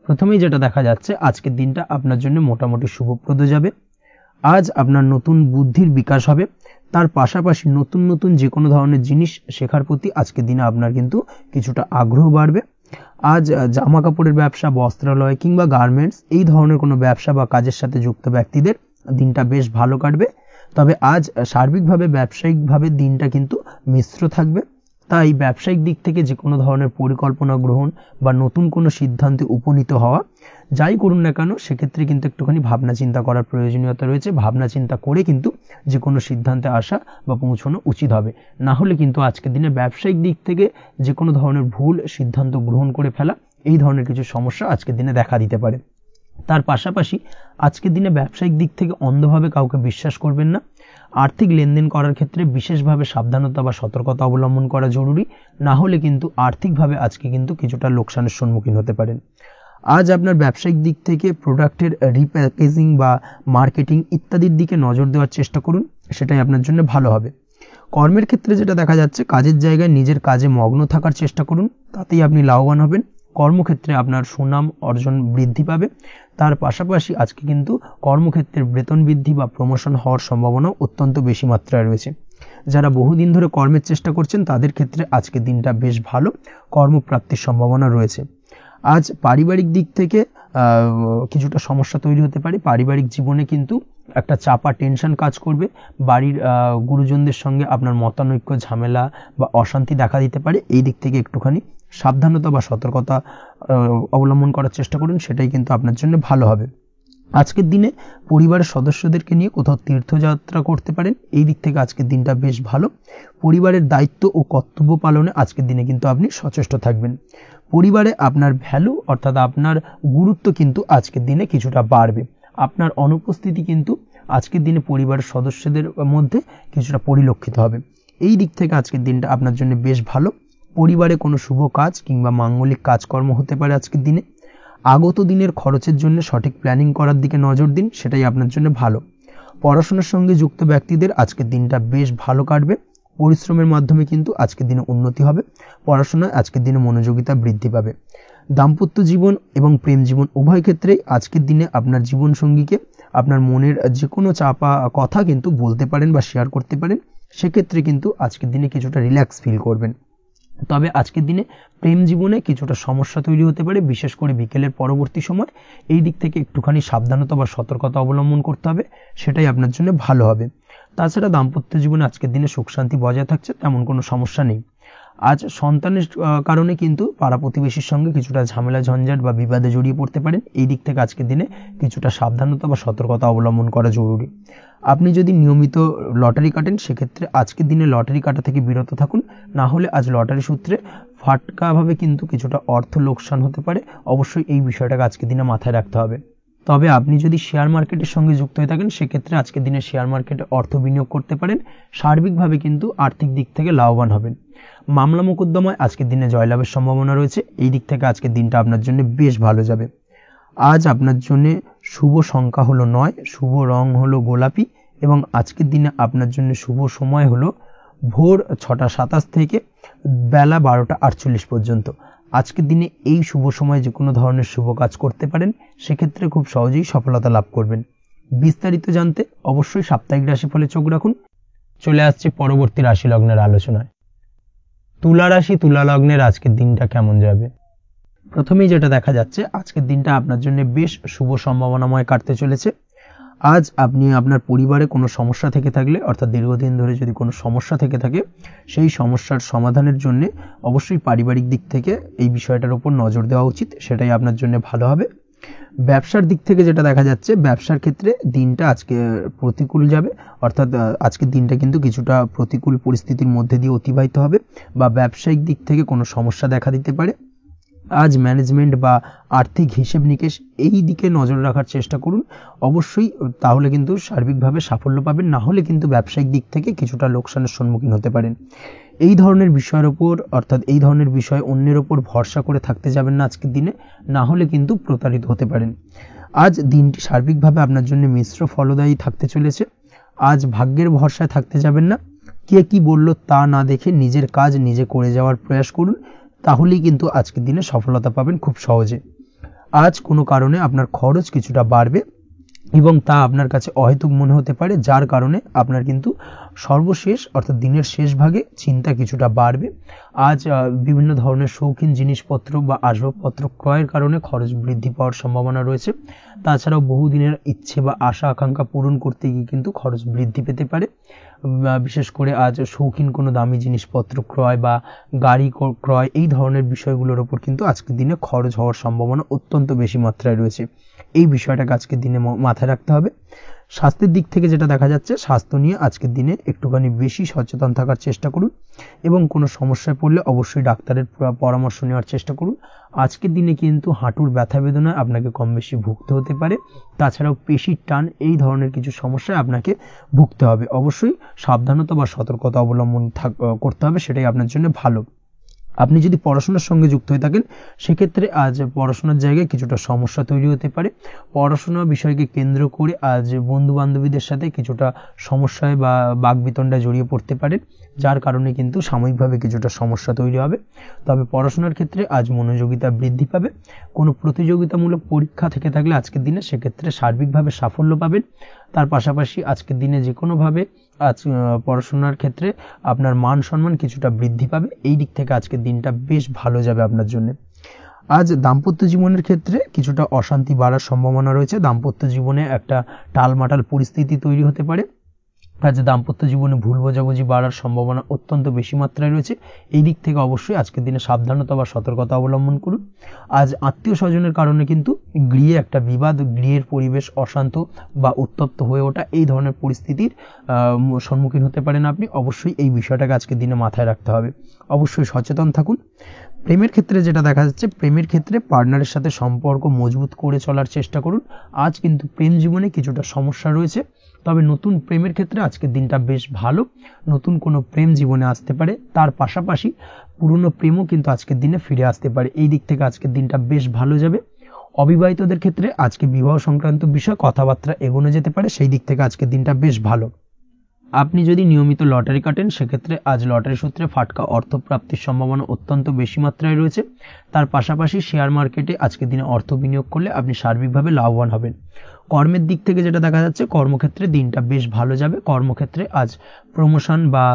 প্রথমেই যেটা দেখা যাচ্ছে, আজকের দিনটা আপনার জন্য মোটামুটি শুভপ্রদ যাবে। আজ আপনার নতুন বুদ্ধির বিকাশ হবে, তার পাশাপাশি নতুন নতুন যে কোনো ধরনের জিনিস শেখার প্রতি আজকের দিনে আপনার কিন্তু কিছুটা আগ্রহ বাড়বে। আজ জামা কাপড়ের ব্যবসা, বস্ত্রালয় কিংবা গার্মেন্টস এই ধরনের কোনো ব্যবসা বা কাজের সাথে যুক্ত ব্যক্তিদের দিনটা বেশ ভালো কাটবে। তবে আজ সার্বিকভাবে ব্যবসায়িকভাবে দিনটা কিন্তু মিশ্র থাকবে, তাই ব্যবসায়িক দিক থেকে যে কোনো ধরনের পরিকল্পনা গ্রহণ বা নতুন কোনো সিদ্ধান্তে উপনীত হওয়া, যাই করুন না কেন সেক্ষেত্রে কিন্তু একটুখানি ভাবনা চিন্তা করার প্রয়োজনীয়তা রয়েছে। ভাবনা চিন্তা করে কিন্তু যে কোনো সিদ্ধান্তে আসা বা পৌঁছানো উচিত হবে, না হলে কিন্তু আজকের দিনে ব্যবসায়িক দিক থেকে যে কোনো ধরনের ভুল সিদ্ধান্ত গ্রহণ করে ফেলা, এই ধরনের কিছু সমস্যা আজকের দিনে দেখা দিতে পারে। তার পাশাপাশি আজকের দিনে ব্যবসায়িক দিক থেকে অন্ধভাবে কাউকে বিশ্বাস করবেন না। আর্থিক লেনদেন করার ক্ষেত্রে বিশেষভাবে সাবধানতা বা সতর্কতা অবলম্বন করা জরুরি, না হলে কিন্তু আর্থিকভাবে আজকে কিন্তু কিছুটা লোকসানের সম্মুখীন হতে পারেন। আজ আপনার ব্যবসায়িক দিক থেকে প্রোডাক্টের রিপ্যাকেজিং বা মার্কেটিং ইত্যাদির দিকে নজর দেওয়ার চেষ্টা করুন, সেটাই আপনার জন্য ভালো হবে। কর্মের ক্ষেত্রে যেটা দেখা যাচ্ছে, কাজের জায়গায় নিজের কাজে মগ্ন থাকার চেষ্টা করুন, তাতেই আপনি লাভবান হবেন। কর্মক্ষেত্রে আপনার সুনাম অর্জন বৃদ্ধি পাবে। তার পাশাপাশি আজকে কিন্তু কর্মক্ষেত্রের বেতন বৃদ্ধি বা প্রমোশন হওয়ার সম্ভাবনা অত্যন্ত বেশি মাত্রায় রয়েছে। যারা বহুদিন ধরে কর্মের চেষ্টা করছেন তাদের ক্ষেত্রে আজকের দিনটা বেশ ভালো, কর্মপ্রাপ্তির সম্ভাবনা রয়েছে। আজ পারিবারিক দিক থেকে কিছুটা সমস্যা তৈরি হতে পারে। পারিবারিক জীবনে কিন্তু একটা চাপা টেনশন কাজ করবে। বাড়ির গুরুজনদের সঙ্গে আপনার মতানৈক্য, ঝামেলা বা অশান্তি দেখা দিতে পারে। এই দিক থেকে একটুখানি সাবধানতা বা সতর্কতা অবলম্বন করার চেষ্টা করুন, সেটাই কিন্তু আপনার জন্য ভালো হবে। আজকের দিনে পরিবারের সদস্যদেরকে নিয়ে কোথাও তীর্থযাত্রা করতে পারেন, এই দিক থেকে আজকের দিনটা বেশ ভালো। পরিবারের দায়িত্ব ও কর্তব্য পালনে আজকের দিনে কিন্তু আপনি সচেষ্ট থাকবেন। পরিবারে আপনার ভ্যালু অর্থাৎ আপনার গুরুত্ব কিন্তু আজকের দিনে কিছুটা বাড়বে। আপনার অনুপস্থিতি কিন্তু আজকের দিনে পরিবারের সদস্যদের মধ্যে কিছুটা পরিলক্ষিত হবে। এই দিক থেকে আজকের দিনটা আপনার জন্য বেশ ভালো। পরিবারে কোনো শুভ কাজ কিংবা মাঙ্গলিক কাজকর্ম হতে পারে আজকের দিনে। আগত দিনের খরচের জন্য সঠিক প্ল্যানিং করার দিকে নজর দিন, সেটাই আপনার জন্য ভালো। পড়াশোনার সঙ্গে যুক্ত ব্যক্তিদের আজকের দিনটা বেশ ভালো কাটবে। পরিশ্রমের মাধ্যমে কিন্তু আজকের দিনে উন্নতি হবে। পড়াশোনায় আজকের দিনে মনোযোগিতা বৃদ্ধি পাবে। দাম্পত্য জীবন এবং প্রেম জীবন উভয় ক্ষেত্রেই আজকের দিনে আপনার জীবনসঙ্গীকে আপনার মনের যে কোনো চাপা কথা কিন্তু বলতে পারেন বা শেয়ার করতে পারেন। সেক্ষেত্রে কিন্তু আজকের দিনে কিছুটা রিল্যাক্স ফিল করবেন। তবে আজকের দিনে প্রেম জীবনে কিছুটা সমস্যা তৈরি হতে পারে, বিশেষ করে বিকেলের পরবর্তী সময়। এই দিক থেকে একটুখানি সাবধানতা বা সতর্কতা অবলম্বন করতে হবে, সেটাই আপনার জন্য ভালো হবে। তাছাড়া দাম্পত্য জীবনে আজকের দিনে সুখ শান্তি বজায় থাকছে, তেমন কোনো সমস্যা নেই। আজ সন্তানের কারণে কিন্তু পাড়া প্রতিবেশীর সঙ্গে কিছুটা ঝামেলা ঝঞ্ঝাট বা বিবাদে জড়িয়ে পড়তে পারেন। এই দিক থেকে আজকের দিনে কিছুটা সাবধানতা বা সতর্কতা অবলম্বন করা জরুরি। আপনি যদি নিয়মিত লটারি কাটেন, সেক্ষেত্রে আজকের দিনে লটারি কাটা থেকে বিরত থাকুন, না হলে আজ লটারি সূত্রে ফাটকাভাবে কিন্তু কিছুটা অর্থ লোকসান হতে পারে। অবশ্যই এই বিষয়টাকে আজকের দিনে মাথায় রাখতে হবে। তবে আপনি যদি শেয়ার মার্কেটের সঙ্গে যুক্ত হয়ে থাকেন, সেক্ষেত্রে আজকের দিনে শেয়ার মার্কেটে অর্থ বিনিয়োগ করতে পারেন। সার্বিকভাবে কিন্তু আর্থিক দিক থেকে লাভবান হবেন। মামলা মোকদ্দমায় আজকের দিনে জয়লাভের সম্ভাবনা রয়েছে। এই দিক থেকে আজকের দিনটা আপনার জন্য বেশ ভালো যাবে। আজ আপনার জন্য শুভ সংখ্যা হলো 9, শুভ রং হলো গোলাপি এবং আজকের দিনে আপনার জন্য শুভ সময় হলো ভোর 6:27 থেকে বেলা 12:48 পর্যন্ত। আজকের দিনে এই শুভ সময় যে কোনো ধরনের শুভ কাজ করতে পারেন, সেক্ষেত্রে খুব সহজেই সফলতা লাভ করবেন। বিস্তারিত জানতে অবশ্যই সাপ্তাহিক রাশিফলে চোখ রাখুন। চলে আসছে পরবর্তী রাশি লগ্নের আলোচনায়। তুলা রাশি, তুলা লগ্নের আজকের দিনটা কেমন যাবে? প্রথমেই যেটা দেখা যাচ্ছে, আজকের দিনটা আপনার জন্য বেশ শুভ সম্ভাবনাময় কাটতে চলেছে। আজ আপনি আপনার পরিবারে কোনো সমস্যা থেকে থাকলে, অর্থাৎ দীর্ঘদিন ধরে যদি কোনো সমস্যা থেকে থাকে, সেই সমস্যার সমাধানের জন্য অবশ্যই পারিবারিক দিক থেকে এই বিষয়টার উপর নজর দেওয়া উচিত, সেটাই আপনার জন্য ভালো হবে। ব্যবসার দিক থেকে যেটা দেখা যাচ্ছে, ব্যবসার ক্ষেত্রে দিনটা আজকে প্রতিকূল যাবে, অর্থাৎ আজকের দিনটা কিন্তু কিছুটা প্রতিকূল পরিস্থিতির মধ্যে দিয়ে অতিবাহিত হবে বা ব্যবসায়িক দিক থেকে কোনো সমস্যা দেখা দিতে পারে। আজ ম্যানেজমেন্ট বা আর্থিক হিসেব নিকেশ এই দিকে নজর রাখার চেষ্টা করুন অবশ্যই, তাহলে কিন্তু সার্বিকভাবে সাফল্য পাবেন। না হলে কিন্তু ব্যবসায়িক দিক থেকে কিছুটা লোকসানের সম্মুখীন হতে পারেন। এই ধরনের বিষয়ের ওপর, অর্থাৎ এই ধরনের বিষয় অন্যের ওপর ভরসা করে থাকতে যাবেন না আজকের দিনে, না হলে কিন্তু প্রতারিত হতে পারেন। আজ দিনটি সার্বিকভাবে আপনার জন্য মিশ্র ফলদায়ী থাকতে চলেছে। আজ ভাগ্যের ভরসায় থাকতে যাবেন না। কে কি বলল তা না দেখে নিজের কাজ নিজে করে যাওয়ার প্রয়াস করুন, তাহলেই কিন্তু আজকের দিনে সফলতা পাবেন খুব সহজে। আজ কোনো কারণে আপনার খরচ কিছুটা বাড়বে এবং তা আপনার কাছে অহেতুক মনে হতে পারে, যার কারণে আপনার কিন্তু সর্বশেষ অর্থাৎ দিনের শেষ ভাগে চিন্তা কিছুটা বাড়বে। আজ বিভিন্ন ধরনের শৌখিন জিনিসপত্র বা আসবাবপত্র ক্রয়ের কারণে খরচ বৃদ্ধি পাওয়ার সম্ভাবনা রয়েছে। তাছাড়াও বহুদিনের ইচ্ছে বা আশা আকাঙ্ক্ষা পূরণ করতে গিয়ে কিন্তু খরচ বৃদ্ধি পেতে পারে। বিশেষ করে আজ শৌখিন কোনো দামি জিনিসপত্র ক্রয় বা গাড়ি ক্রয় এই ধরনের বিষয়গুলোর ওপর কিন্তু আজকের দিনে খরচ হওয়ার সম্ভাবনা অত্যন্ত বেশি মাত্রায় রয়েছে। এই বিষয়টাকে আজকের দিনে মাথায় রাখতে হবে। স্বাস্থ্যের দিক থেকে যেটা দেখা যাচ্ছে, স্বাস্থ্য নিয়ে আজকের দিনে একটুখানি বেশি সচেতন থাকার চেষ্টা করুন এবং কোনো সমস্যায় পড়লে অবশ্যই ডাক্তারের পরামর্শ নেওয়ার চেষ্টা করুন। আজকের দিনে কিন্তু হাঁটুর ব্যথা বেদনায় আপনাকে কম বেশি ভুগতে হতে পারে। তাছাড়াও পেশির টান এই ধরনের কিছু সমস্যায় আপনাকে ভুগতে হবে। অবশ্যই সাবধানতা বা সতর্কতা অবলম্বন করতে হবে, সেটাই আপনার জন্য ভালো। আপনি যদি পড়াশোনার সঙ্গে যুক্ত হয়ে থাকেন সেক্ষেত্রে আজ পড়াশোনার জায়গায় কিছুটা সমস্যা তৈরি হতে পারে। পড়াশোনা বিষয়কে কেন্দ্র করে আজ বন্ধু বান্ধবীদের সাথে কিছুটা সমস্যায় বা বাকবিতণ্ডায় জড়িয়ে পড়তে পারেন, যার কারণে কিন্তু সাময়িকভাবে কিছুটা সমস্যা তৈরি হবে। তবে পড়াশোনার ক্ষেত্রে আজ মনোযোগিতা বৃদ্ধি পাবে। কোনো প্রতিযোগিতামূলক পরীক্ষা থেকে থাকলে আজকের দিনে সেক্ষেত্রে সার্বিকভাবে সাফল্য পাবেন। তার পাশাপাশি আজকের দিনে যে কোনোভাবে আজ পড়াশোনার ক্ষেত্রে আপনার মান সম্মান কিছুটা বৃদ্ধি পাবে। এই দিক থেকে আজকের দিনটা বেশ ভালো যাবে আপনার জন্য। আজ দাম্পত্য জীবনের ক্ষেত্রে কিছুটা অশান্তি বাড়ার সম্ভাবনা রয়েছে। দাম্পত্য জীবনে একটা টালমাটাল পরিস্থিতি তৈরি হতে পারে। আজ দাম্পত্য জীবনে ভুল বোঝাবুঝি বাড়ার সম্ভাবনা অত্যন্ত বেশি মাত্রায় রয়েছে। এই দিক থেকে অবশ্যই আজকের দিনে সাবধানতা বা সতর্কতা অবলম্বন করুন। আজ আত্মীয় স্বজনের কারণে কিন্তু গৃহে একটা বিবাদ, গৃহের পরিবেশ অশান্ত বা উত্তপ্ত হয়ে ওঠা এই ধরনের পরিস্থিতির সম্মুখীন হতে পারেন আপনি। অবশ্যই এই বিষয়টাকে আজকের দিনে মাথায় রাখতে হবে। অবশ্যই সচেতন থাকুন। প্রেমের ক্ষেত্রে যেটা দেখা যাচ্ছে, প্রেমের ক্ষেত্রে পার্টনারের সাথে সম্পর্ক মজবুত করে চলার চেষ্টা করুন। আজ কিন্তু প্রেম জীবনে কিছুটা সমস্যা রয়েছে, তবে নতুন প্রেমের ক্ষেত্রে আজকের দিনটা বেশ ভালো। নতুন কোনো প্রেম জীবনে আসতে পারে, তার পাশাপাশি পুরনো প্রেমও কিন্তু আজকের দিনে ফিরে আসতে পারে। এই দিক থেকে আজকের দিনটা বেশ ভালো যাবে। অবিবাহিতদের ক্ষেত্রে আজকে বিবাহ সংক্রান্ত বিষয় কথাবার্তা এগোনো যেতে পারে, সেই দিক থেকে আজকের দিনটা বেশ ভালো। আপনি যদি নিয়মিত লটারি কাটেন সেক্ষেত্রে আজ লটারি সূত্রে ফাটকা অর্থপ্রাপ্তির সম্ভাবনা অত্যন্ত বেশি মাত্রায় রয়েছে। তার পাশাপাশি শেয়ার মার্কেটে আজকের দিনে অর্থ বিনিয়োগ করলে আপনি সার্বিকভাবে লাভবান হবেন। কর্মের দিক থেকে যেটা দেখা যাচ্ছে, কর্মক্ষেত্রে দিনটা বেশ ভালো যাবে। কর্মক্ষেত্রে আজ প্রমোশন বা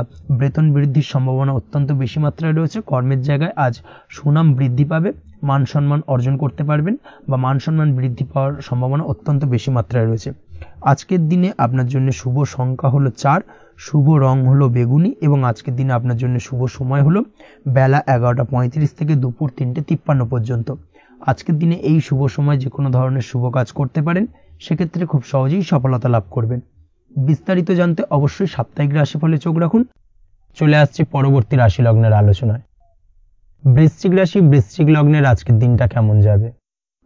বেতন বৃদ্ধির সম্ভাবনা অত্যন্ত বেশি মাত্রায় রয়েছে। কর্মের জায়গায় আজ সুনাম বৃদ্ধি পাবে, মান সম্মান অর্জন করতে পারবেন বা মান সম্মান বৃদ্ধি পাওয়ার সম্ভাবনা অত্যন্ত বেশি মাত্রায় রয়েছে। আজকের দিনে আপনার জন্য শুভ সংখ্যা হলো 4, শুভ রং হলো বেগুনি এবং আজকের দিনে আপনার জন্য শুভ সময় হলো বেলা 11:35 থেকে দুপুর 3:53 পর্যন্ত। আজকের দিনে এই শুভ সময় যে কোনো ধরনের শুভ কাজ করতে পারেন, সেক্ষেত্রে খুব সহজেই সফলতা লাভ করবেন। বিস্তারিত জানতে অবশ্যই সাপ্তাহিক রাশিফলে চোখ রাখুন। চলে আসছে পরবর্তী রাশি লগ্নের আলোচনায়। বৃশ্চিক রাশি, বৃশ্চিক লগ্নের আজকের দিনটা কেমন যাবে?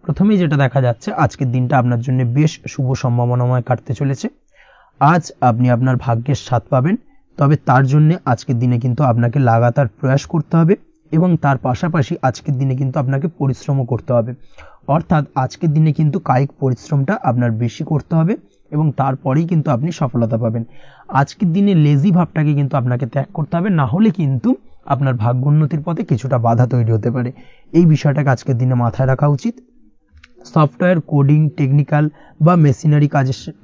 প্রথমেই যেটা দেখা যাচ্ছে, আজকের দিনটা আপনার জন্য বেশ শুভ সম্ভাবনাময় কাটতে চলেছে। আজ আপনি আপনার ভাগ্যের স্বাদ পাবেন, তবে তার জন্য আজকের দিনে কিন্তু আপনাকে লাগাতার প্রয়াস করতে হবে এবং তার পাশাপাশি আজকের দিনে কিন্তু আপনাকে পরিশ্রমও করতে হবে। অর্থাৎ আজকের দিনে কিন্তু কায়িক পরিশ্রমটা আপনার বেশি করতে হবে এবং তারপরেই কিন্তু আপনি সফলতা পাবেন। আজকের দিনে লেজি ভাবটাকে কিন্তু আপনাকে ত্যাগ করতে হবে, না হলে কিন্তু আপনার ভাগ্যোন্নতির পথে কিছুটা বাধা তৈরি হতে পারে। এই বিষয়টাকে আজকের দিনে মাথায় রাখা উচিত। সফটওয়্যার, কোডিং, টেকনিক্যাল বা মেশিনারি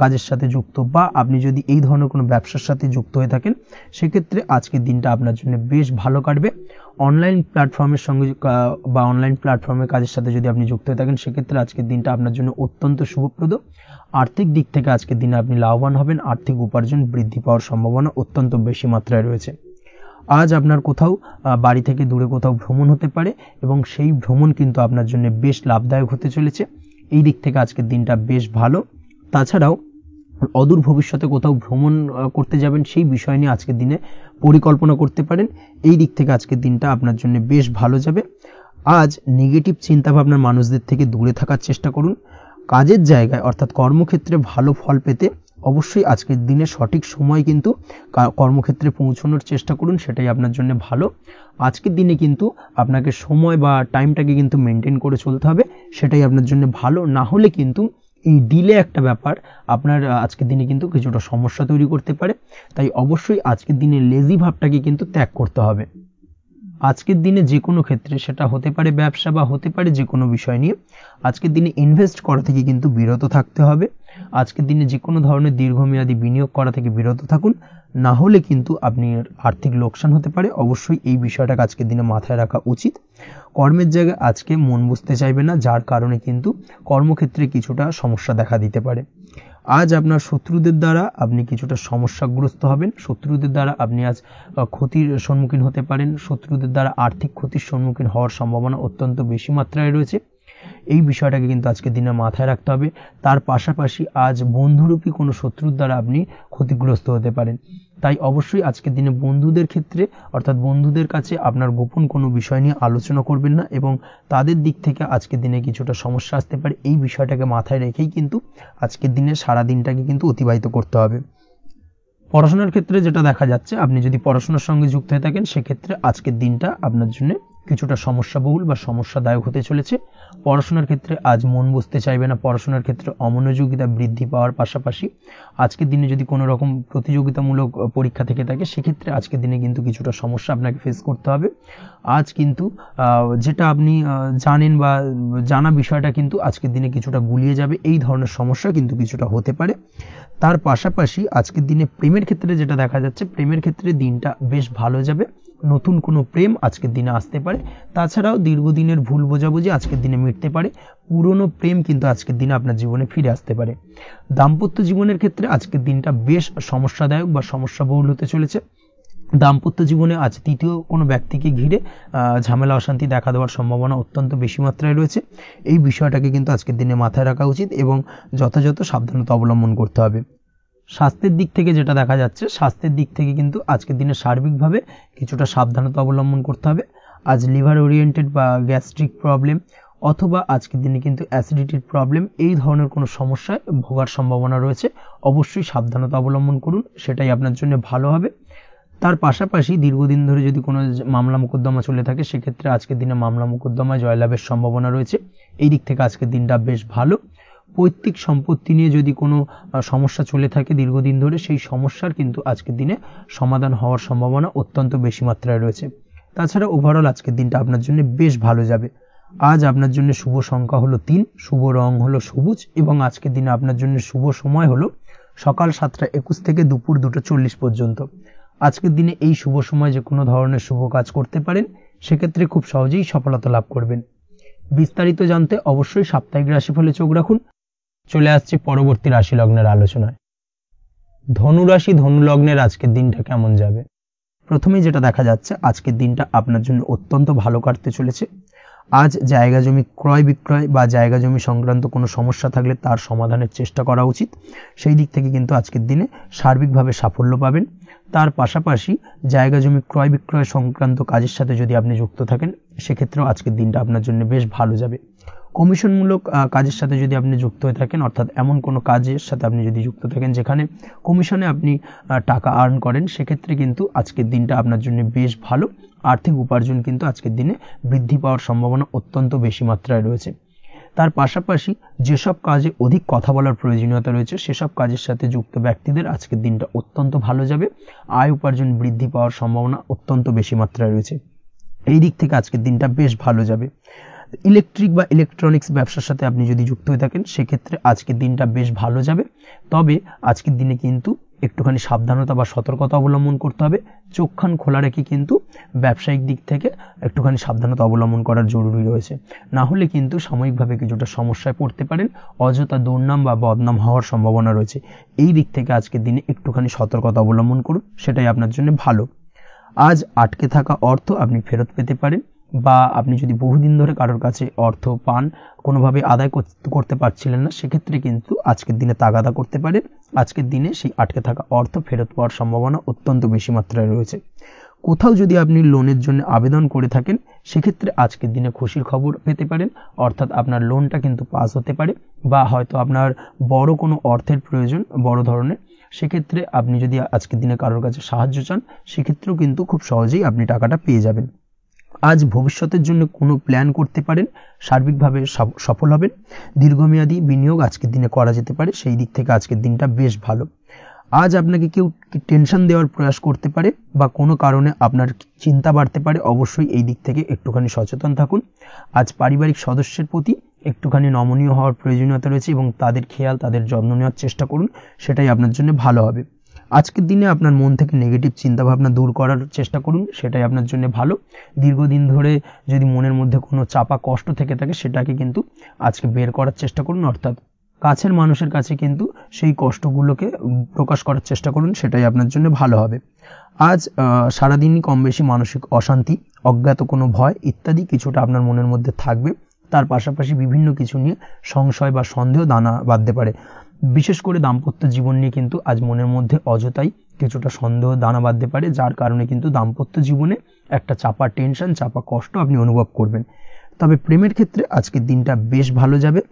কাজের সাথে যুক্ত বা আপনি যদি এই ধরনের কোনো ব্যবসার সাথে যুক্ত হয়ে থাকেন, সেক্ষেত্রে আজকের দিনটা আপনার জন্য বেশ ভালো কাটবে। অনলাইন প্ল্যাটফর্মের সঙ্গে বা অনলাইন প্ল্যাটফর্মের কাজের সাথে যদি আপনি যুক্ত হয়ে থাকেন, সেক্ষেত্রে আজকের দিনটা আপনার জন্য অত্যন্ত শুভপ্রদ। আর্থিক দিক থেকে আজকের দিনে আপনি লাভবান হবেন। আর্থিক উপার্জন বৃদ্ধি পাওয়ার সম্ভাবনা অত্যন্ত বেশি মাত্রায় রয়েছে। আজ আপনার কোথাও বাড়ি থেকে দূরে কোথাও ভ্রমণ হতে পারে এবং সেই ভ্রমণ কিন্তু আপনার জন্য বেশ লাভদায়ক হতে চলেছে। এই দিক থেকে আজকের দিনটা বেশ ভালো। তাছাড়াও অদূর ভবিষ্যতে কোথাও ভ্রমণ করতে যাবেন, সেই বিষয় নিয়ে আজকের দিনে পরিকল্পনা করতে পারেন। এই দিক থেকে আজকের দিনটা আপনার জন্য বেশ ভালো যাবে। আজ নেগেটিভ চিন্তাভাবনার মানুষদের থেকে দূরে থাকার চেষ্টা করুন। কাজের জায়গায় অর্থাৎ কর্মক্ষেত্রে ভালো ফল পেতে অবশ্যই আজকের দিনে সঠিক সময় কিন্তু কর্মক্ষেত্রে পৌঁছানোর চেষ্টা করুন, সেটাই আপনার জন্য ভালো। আজকের দিনে কিন্তু আপনাকে সময় বা টাইমটাকে কিন্তু মেনটেন করে চলতে হবে, সেটাই আপনার জন্য ভালো। না হলে কিন্তু এই ডিলে একটা ব্যাপার আপনার আজকের দিনে কিন্তু কিছুটা সমস্যা তৈরি করতে পারে। তাই অবশ্যই আজকের দিনে লেজি ভাবটাকে কিন্তু ত্যাগ করতে হবে। আজকের দিনে যে কোনো ক্ষেত্রে, সেটা হতে পারে ব্যবসা বা হতে পারে যে কোনো বিষয় নিয়ে, আজকের দিনে ইনভেস্ট করা থেকে কিন্তু বিরত থাকতে হবে। আজকের দিনে যে কোনো ধরনের দীর্ঘমেয়াদী বিনিয়োগ করা থেকে বিরত থাকুন, না হলে কিন্তু আপনি আর্থিক লোকসান হতে পারে। অবশ্যই এই বিষয়টাকে আজকের দিনে মাথায় রাখা উচিত। কর্মের জায়গায় আজকে মন বসতে চাইবে না, যার কারণে কিন্তু কর্মক্ষেত্রে কিছুটা সমস্যা দেখা দিতে পারে। আজ আপনার শত্রুদের দ্বারা আপনি কিছুটা সমস্যাগ্রস্ত হবেন। শত্রুদের দ্বারা আপনি আজ ক্ষতির সম্মুখীন হতে পারেন। শত্রুদের দ্বারা আর্থিক ক্ষতির সম্মুখীন হওয়ার সম্ভাবনা অত্যন্ত বেশি মাত্রায় রয়েছে। এই বিষয়টাকে কিন্তু আজকের দিনে মাথায় রাখতে হবে। তার পাশাপাশি আজ বন্ধুরূপী কোনো শত্রুর দ্বারা আপনি ক্ষতিগ্রস্ত হতে পারেন। তাই অবশ্যই আজকের দিনে বন্ধুদের ক্ষেত্রে অর্থাৎ বন্ধুদের কাছে আপনার গোপন কোনো বিষয় নিয়ে আলোচনা করবেন না, এবং তাদের দিক থেকে আজকের দিনে কিছুটা সমস্যা আসতে পারে। এই বিষয়টাকে মাথায় রেখেই কিন্তু আজকের দিনে সারা দিনটাকে কিন্তু অতিবাহিত করতে হবে। পড়াশোনার ক্ষেত্রে যেটা দেখা যাচ্ছে, আপনি যদি পড়াশোনার সঙ্গে যুক্ত হয়ে থাকেন, সেক্ষেত্রে আজকের দিনটা আপনার জন্য কিছুটা সমস্যাবহুল বা সমস্যাদায়ক হতে চলেছে। পড়াশোনার ক্ষেত্রে আজ মন বসতে চাইবে না। পড়াশোনার ক্ষেত্রে অমনোযোগিতা বৃদ্ধি পাওয়ার পাশাপাশি আজকের দিনে যদি কোনো রকম প্রতিযোগিতামূলক পরীক্ষা থেকে থাকে, সেক্ষেত্রে আজকের দিনে কিন্তু কিছুটা সমস্যা আপনাকে ফেস করতে হবে। আজ কিন্তু যেটা আপনি জানেন বা জানা বিষয়টা কিন্তু আজকের দিনে কিছুটা গুলিয়ে যাবে। এই ধরনের সমস্যা কিন্তু কিছুটা হতে পারে। তার পাশাপাশি আজকের দিনে প্রেমের ক্ষেত্রে যেটা দেখা যাচ্ছে, প্রেমের ক্ষেত্রে দিনটা বেশ ভালো যাবে। নতুন কোনো প্রেম আজকের দিনে আসতে পারে। তাছাড়াও দীর্ঘদিনের ভুল বোঝাবুঝি আজকের দিনে মিটতে পারে। পুরনো প্রেম কিন্তু আজকের দিনে আপনার জীবনে ফিরে আসতে পারে। দাম্পত্য জীবনের ক্ষেত্রে আজকের দিনটা বেশ সমস্যাদায়ক বা সমস্যাবহুল হতে চলেছে। দাম্পত্য জীবনে আজ তৃতীয় কোনো ব্যক্তিকে ঘিরে ঝামেলা অশান্তি দেখা দেওয়ার সম্ভাবনা অত্যন্ত বেশি মাত্রায় রয়েছে। এই বিষয়টাকে কিন্তু আজকের দিনে মাথায় রাখা উচিত এবং যথাযথ সাবধানতা অবলম্বন করতে হবে। স্বাস্থ্যের দিক থেকে যেটা দেখা যাচ্ছে, স্বাস্থ্যের দিক থেকে কিন্তু আজকের দিনে সার্বিকভাবে কিছুটা সাবধানতা অবলম্বন করতে হবে। আজ লিভার ওরিয়েন্টেড বা গ্যাস্ট্রিক প্রবলেম অথবা আজকের দিনে কিন্তু অ্যাসিডিটির প্রবলেম, এই ধরনের কোনো সমস্যায় ভোগার সম্ভাবনা রয়েছে। অবশ্যই সাবধানতা অবলম্বন করুন, সেটাই আপনার জন্য ভালো হবে। তার পাশাপাশি দীর্ঘদিন ধরে যদি কোনো মামলা মোকদ্দমা চলে থাকে, সেক্ষেত্রে আজকের দিনে মামলা মোকদ্দমায় জয়লাভের সম্ভাবনা রয়েছে। এই দিক থেকে আজকের দিনটা বেশ ভালো। পৈতৃক সম্পত্তি নিয়ে যদি কোনো সমস্যা চলে থাকে দীর্ঘদিন ধরে, সেই সমস্যার কিন্তু আজকের দিনে সমাধান হওয়ার সম্ভাবনা অত্যন্ত বেশি মাত্রায় রয়েছে। তাছাড়া ওভারঅল আজকের দিনটা আপনার জন্য বেশ ভালো যাবে। আজ আপনার জন্য শুভ সংখ্যা হলো 3, শুভ রং হলো সবুজ, এবং আজকের দিনে আপনার জন্য শুভ সময় হলো সকাল 7:21 থেকে দুপুর 2:40 পর্যন্ত। আজকের দিনে এই শুভ সময় যে কোনো ধরনের শুভ কাজ করতে পারেন, সেক্ষেত্রে খুব সহজেই সফলতা লাভ করবেন। বিস্তারিত জানতে অবশ্যই সাপ্তাহিক রাশিফলে চোখ রাখুন। চলে আসছে পরবর্তী রাশি লগ্নের আলোচনায়। ধনু রাশি ধনু লগ্নের আজকের দিনটা কেমন যাবে? প্রথমেই যেটা দেখা যাচ্ছে, আজকের দিনটা আপনার জন্য অত্যন্ত ভালো কাটতে চলেছে। আজ জায়গা জমি ক্রয় বিক্রয় বা জায়গা জমি সংক্রান্ত কোনো সমস্যা থাকলে তার সমাধানের চেষ্টা করা উচিত। সেই দিক থেকে কিন্তু আজকের দিনে সার্বিকভাবে সাফল্য পাবেন। তার পাশাপাশি জায়গা জমি ক্রয় বিক্রয় সংক্রান্ত কাজের সাথে যদি আপনি যুক্ত থাকেন, সেক্ষেত্রেও আজকের দিনটা আপনার জন্য বেশ ভালো যাবে। কমিশনমূলক কাজের সাথে যদি আপনি যুক্ত হয়ে থাকেন, অর্থাৎ এমন কোনো কাজের সাথে আপনি যদি যুক্ত থাকেন যেখানে কমিশনে আপনি টাকা আর্ন করেন, সেক্ষেত্রে কিন্তু আজকের দিনটা আপনার জন্য বেশ ভালো। আর্থিক উপার্জন কিন্তু আজকের দিনে বৃদ্ধি পাওয়ার সম্ভাবনা অত্যন্ত বেশি মাত্রায় রয়েছে। তার পাশাপাশি যেসব কাজে অধিক কথা বলার প্রয়োজনীয়তা রয়েছে, সেসব কাজের সাথে যুক্ত ব্যক্তিদের আজকের দিনটা অত্যন্ত ভালো যাবে। আয় উপার্জন বৃদ্ধি পাওয়ার সম্ভাবনা অত্যন্ত বেশি মাত্রায় রয়েছে। এই দিক থেকে আজকের দিনটা বেশ ভালো যাবে। ইলেকট্রিক বা ইলেকট্রনিক্স ব্যবসার সাথে আপনি যদি যুক্ত হয়ে থাকেন, সেক্ষেত্রে আজকের দিনটা বেশ ভালো যাবে। তবে আজকের দিনে কিন্তু একটুখানি সাবধানতা বা সতর্কতা অবলম্বন করতে হবে। চোখ কান খোলা রেখে কিন্তু ব্যবসায়িক দিক থেকে একটুখানি সাবধানতা অবলম্বন করার জরুরি রয়েছে। না হলে কিন্তু সাময়িকভাবে কিছুটা সমস্যায় পড়তে পারেন। অযথা দুর্নাম বা বদনাম হওয়ার সম্ভাবনা রয়েছে। এই দিক থেকে আজকের দিনে একটুখানি সতর্কতা অবলম্বন করুন, সেটাই আপনার জন্য ভালো। আজ আটকে থাকা অর্থ আপনি ফেরত পেতে পারেন, বা আপনি যদি বহুদিন ধরে কারোর কাছে অর্থ পান, কোনোভাবে আদায় করতে পারছিলেন না, সেক্ষেত্রে কিন্তু আজকের দিনে তাগাদা করতে পারেন। আজকের দিনে সেই আটকে থাকা অর্থ ফেরত পাওয়ার সম্ভাবনা অত্যন্ত বেশি মাত্রায় রয়েছে। কোথাও যদি আপনি লোনের জন্য আবেদন করে থাকেন, সেক্ষেত্রে আজকের দিনে খুশির খবর পেতে পারেন, অর্থাৎ আপনার লোনটা কিন্তু পাস হতে পারে, বা হয়তো আপনার বড় কোনো অর্থের প্রয়োজন বড় ধরনের, সেক্ষেত্রে আপনি যদি আজকের দিনে কারোর কাছে সাহায্য চান সেক্ষেত্রেও কিন্তু খুব সহজেই আপনি টাকাটা পেয়ে যাবেন। আজ ভবিষ্যতের জন্য কোনো প্ল্যান করতে পারেন, সার্বিকভাবে সফল হবেন। দীর্ঘমেয়াদী বিনিয়োগ আজকের দিনে করা যেতে পারে, সেই দিক থেকে আজকের দিনটা বেশ ভালো। আজ আপনাকে কেউ টেনশন দেওয়ার প্রয়াস করতে পারে বা কোনো কারণে আপনার চিন্তা বাড়তে পারে, অবশ্যই এই দিক থেকে একটুখানি সচেতন থাকুন। আজ পারিবারিক সদস্যের প্রতি একটুখানি নমনীয় হওয়ার প্রয়োজনীয়তা রয়েছে এবং তাদের খেয়াল, তাদের যত্ন নেওয়ার চেষ্টা করুন, সেটাই আপনার জন্য ভালো হবে। আজকের দিনে আপনার মন থেকে নেগেটিভ চিন্তাভাবনা দূর করার চেষ্টা করুন, সেটাই আপনার জন্য ভালো। দীর্ঘদিন ধরে যদি মনের মধ্যে কোনো চাপা কষ্ট থেকে থাকে সেটাকে কিন্তু আজকে বের করার চেষ্টা করুন, অর্থাৎ কাছের মানুষের কাছে কিন্তু সেই কষ্টগুলোকে প্রকাশ করার চেষ্টা করুন, সেটাই আপনার জন্য ভালো হবে। আজ সারাদিনই কম বেশি মানসিক অশান্তি, অজ্ঞাত কোনো ভয় ইত্যাদি কিছুটা আপনার মনের মধ্যে থাকবে। তার পাশাপাশি বিভিন্ন কিছু নিয়ে সংশয় বা সন্দেহ দানা বাঁধতে পারে। বিশেষ করে দাম্পত্য জীবন নিয়ে কিন্তু আজ মনের মধ্যে অযথাই কিছুটা সন্দেহ দানা বাঁধতে পারে, যার কারণে কিন্তু দাম্পত্য জীবনে একটা চাপা টেনশন, চাপা কষ্ট আপনি অনুভব করবেন। তবে প্রেমের ক্ষেত্রে আজকের দিনটা বেশ ভালো যাবে।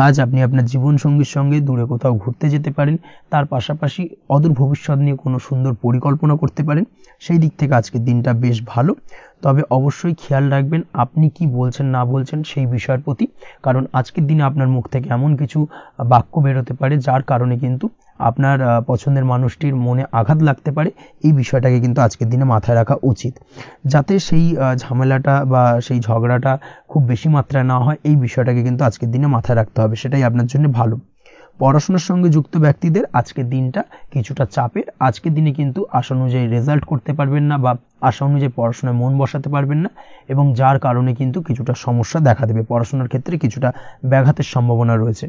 আজ আপনি আপনার জীবনসঙ্গীর সঙ্গে দূরে কোথাও ঘুরতে যেতে পারেন, তার পাশাপাশি অদূর ভবিষ্যৎ নিয়ে কোনো সুন্দর পরিকল্পনা করতে পারেন, সেই দিক থেকে আজকের দিনটা বেশ ভালো। তবে অবশ্যই খেয়াল রাখবেন আপনি কি বলছেন না বলছেন সেই বিষয়ের প্রতি, কারণ আজকের দিনে আপনার মুখ থেকে এমন কিছু বাক্য বেরোতে পারে যার কারণে কিন্তু আপনার পছন্দের মানুষটির মনে আঘাত লাগতে পারে। এই বিষয়টাকে কিন্তু আজকের দিনে মাথায় রাখা উচিত, যাতে সেই ঝামেলাটা বা সেই ঝগড়াটা খুব বেশি মাত্রায় না হয়, এই বিষয়টাকে কিন্তু আজকের দিনে মাথায় রাখতে হবে, সেটাই আপনার জন্য ভালো। পড়াশোনার সঙ্গে যুক্ত ব্যক্তিদের আজকের দিনটা কিছুটা চাপের। আজকের দিনে কিন্তু আশা অনুযায়ী রেজাল্ট করতে পারবেন না বা আশা অনুযায়ী পড়াশোনায় মন বসাতে পারবেন না, এবং যার কারণে কিন্তু কিছুটা সমস্যা দেখা দেবে, পড়াশোনার ক্ষেত্রে কিছুটা ব্যাঘাতের সম্ভাবনা রয়েছে।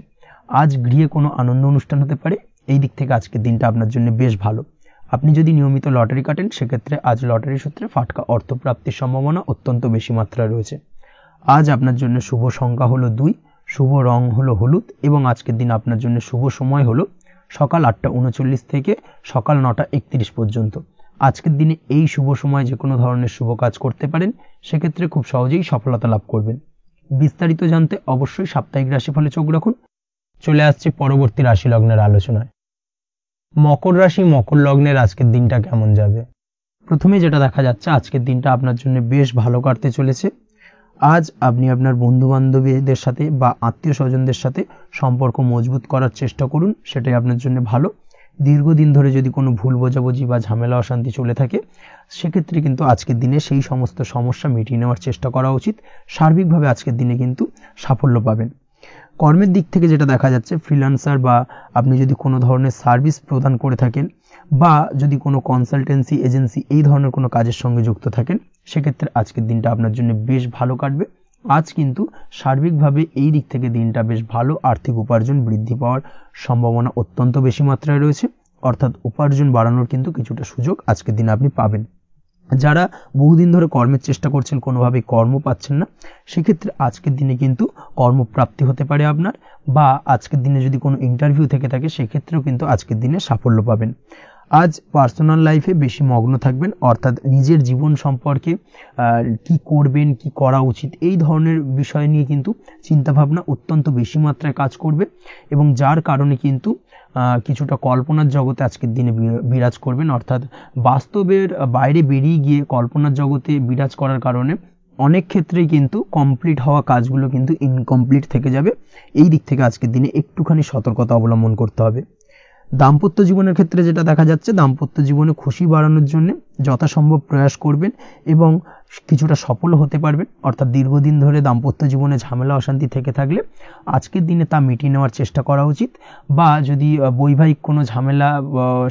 আজ গৃহে কোনো আনন্দ অনুষ্ঠান হতে পারে, এই দিক থেকে আজকের দিনটা আপনার জন্য বেশ ভালো। আপনি যদি নিয়মিত লটারি কাটেন সেক্ষেত্রে আজ লটারি সূত্রে ফাটকা অর্থপ্রাপ্তির সম্ভাবনা অত্যন্ত বেশি মাত্রায় রয়েছে। আজ আপনার জন্য শুভ সংখ্যা হলো 2, শুভ রং হলো হলুদ, এবং আজকের দিন আপনার জন্য শুভ সময় হলো সকাল 8:39 থেকে সকাল 9:31 পর্যন্ত। আজকের দিনে এই শুভ সময় যে কোনো ধরনের শুভ কাজ করতে পারেন, সেক্ষেত্রে খুব সহজেই সফলতা লাভ করবেন। বিস্তারিত জানতে অবশ্যই সাপ্তাহিক রাশিফলে চোখ রাখুন। চলে আসছে পরবর্তী রাশি লগ্নের আলোচনায়। মকর রাশি, মকর লগ্নের আজকের দিনটা কেমন যাবে? প্রথমে যেটা দেখা যাচ্ছে আজকের দিনটা আপনার জন্য বেশ ভালো কাটতে চলেছে। আজ আপনি আপনার বন্ধু বান্ধবীদের সাথে বা আত্মীয় স্বজনদের সাথে সম্পর্ক মজবুত করার চেষ্টা করুন, সেটাই আপনার জন্য ভালো। দীর্ঘদিন ধরে যদি কোনো ভুল বোঝাবুঝি বা ঝামেলা অশান্তি চলে থাকে সেক্ষেত্রে কিন্তু আজকের দিনে সেই সমস্ত সমস্যা মিটিয়ে নেওয়ার চেষ্টা করা উচিত। সার্বিকভাবে আজকের দিনে কিন্তু সাফল্য পাবেন। কর্মের দিক থেকে যেটা দেখা যাচ্ছে, ফ্রিল্যান্সার বা আপনি যদি কোনো ধরনের সার্ভিস প্রদান করে থাকেন বা যদি কোনো কনসালটেন্সি এজেন্সি এই ধরনের কোনো কাজের সঙ্গে যুক্ত থাকেন, সেক্ষেত্রে আজকের দিনটা আপনার জন্য বেশ ভালো কাটবে। আজ কিন্তু সার্বিকভাবে এই দিক থেকে দিনটা বেশ ভালো। আর্থিক উপার্জন বৃদ্ধি পাওয়ার সম্ভাবনা অত্যন্ত বেশি মাত্রায় রয়েছে, অর্থাৎ উপার্জন বাড়ানোর কিন্তু কিছুটা সুযোগ আজকের দিনে আপনি পাবেন। যারা বহুদিন ধরে কর্মের চেষ্টা করছেন, কোনোভাবেই কর্ম পাচ্ছেন না, সেক্ষেত্রে আজকের দিনে কিন্তু কর্মপ্রাপ্তি হতে পারে আপনার, বা আজকের দিনে যদি কোনো ইন্টারভিউ থেকে থাকে সেক্ষেত্রেও কিন্তু আজকের দিনে সাফল্য পাবেন। আজ পার্সোনাল লাইফে বেশি মগ্ন থাকবেন, অর্থাৎ নিজের জীবন সম্পর্কে কি করবেন, কি করা উচিত এই ধরনের বিষয় নিয়ে কিন্তু চিন্তাভাবনা অত্যন্ত বেশি মাত্রায় কাজ করবে, এবং যার কারণে কিন্তু কিছুটা কল্পনার জগতে আজকের দিনে বিরাজ করবেন, অর্থাৎ বাস্তবের বাইরে বেরিয়ে গিয়ে কল্পনার জগতে বিরাজ করার কারণে অনেক ক্ষেত্রেই কিন্তু কমপ্লিট হওয়া কাজগুলো কিন্তু ইনকমপ্লিট থেকে যাবে। এই দিক থেকে আজকের দিনে একটুখানি সতর্কতা অবলম্বন করতে হবে। দাম্পত্য জীবনের ক্ষেত্রে যেটা দেখা যাচ্ছে, দাম্পত্য জীবনে খুশি বাড়ানোর জন্য যথাসম্ভব প্রয়াস করবেন এবং কিছুটা সফল হতে পারবেন, অর্থাৎ দীর্ঘদিন ধরে দাম্পত্য জীবনে ঝামেলা অশান্তি থেকে থাকলে আজকের দিনে তা মিটিয়ে নেওয়ার চেষ্টা করা উচিত, বা যদি বৈবাহিক কোনো ঝামেলা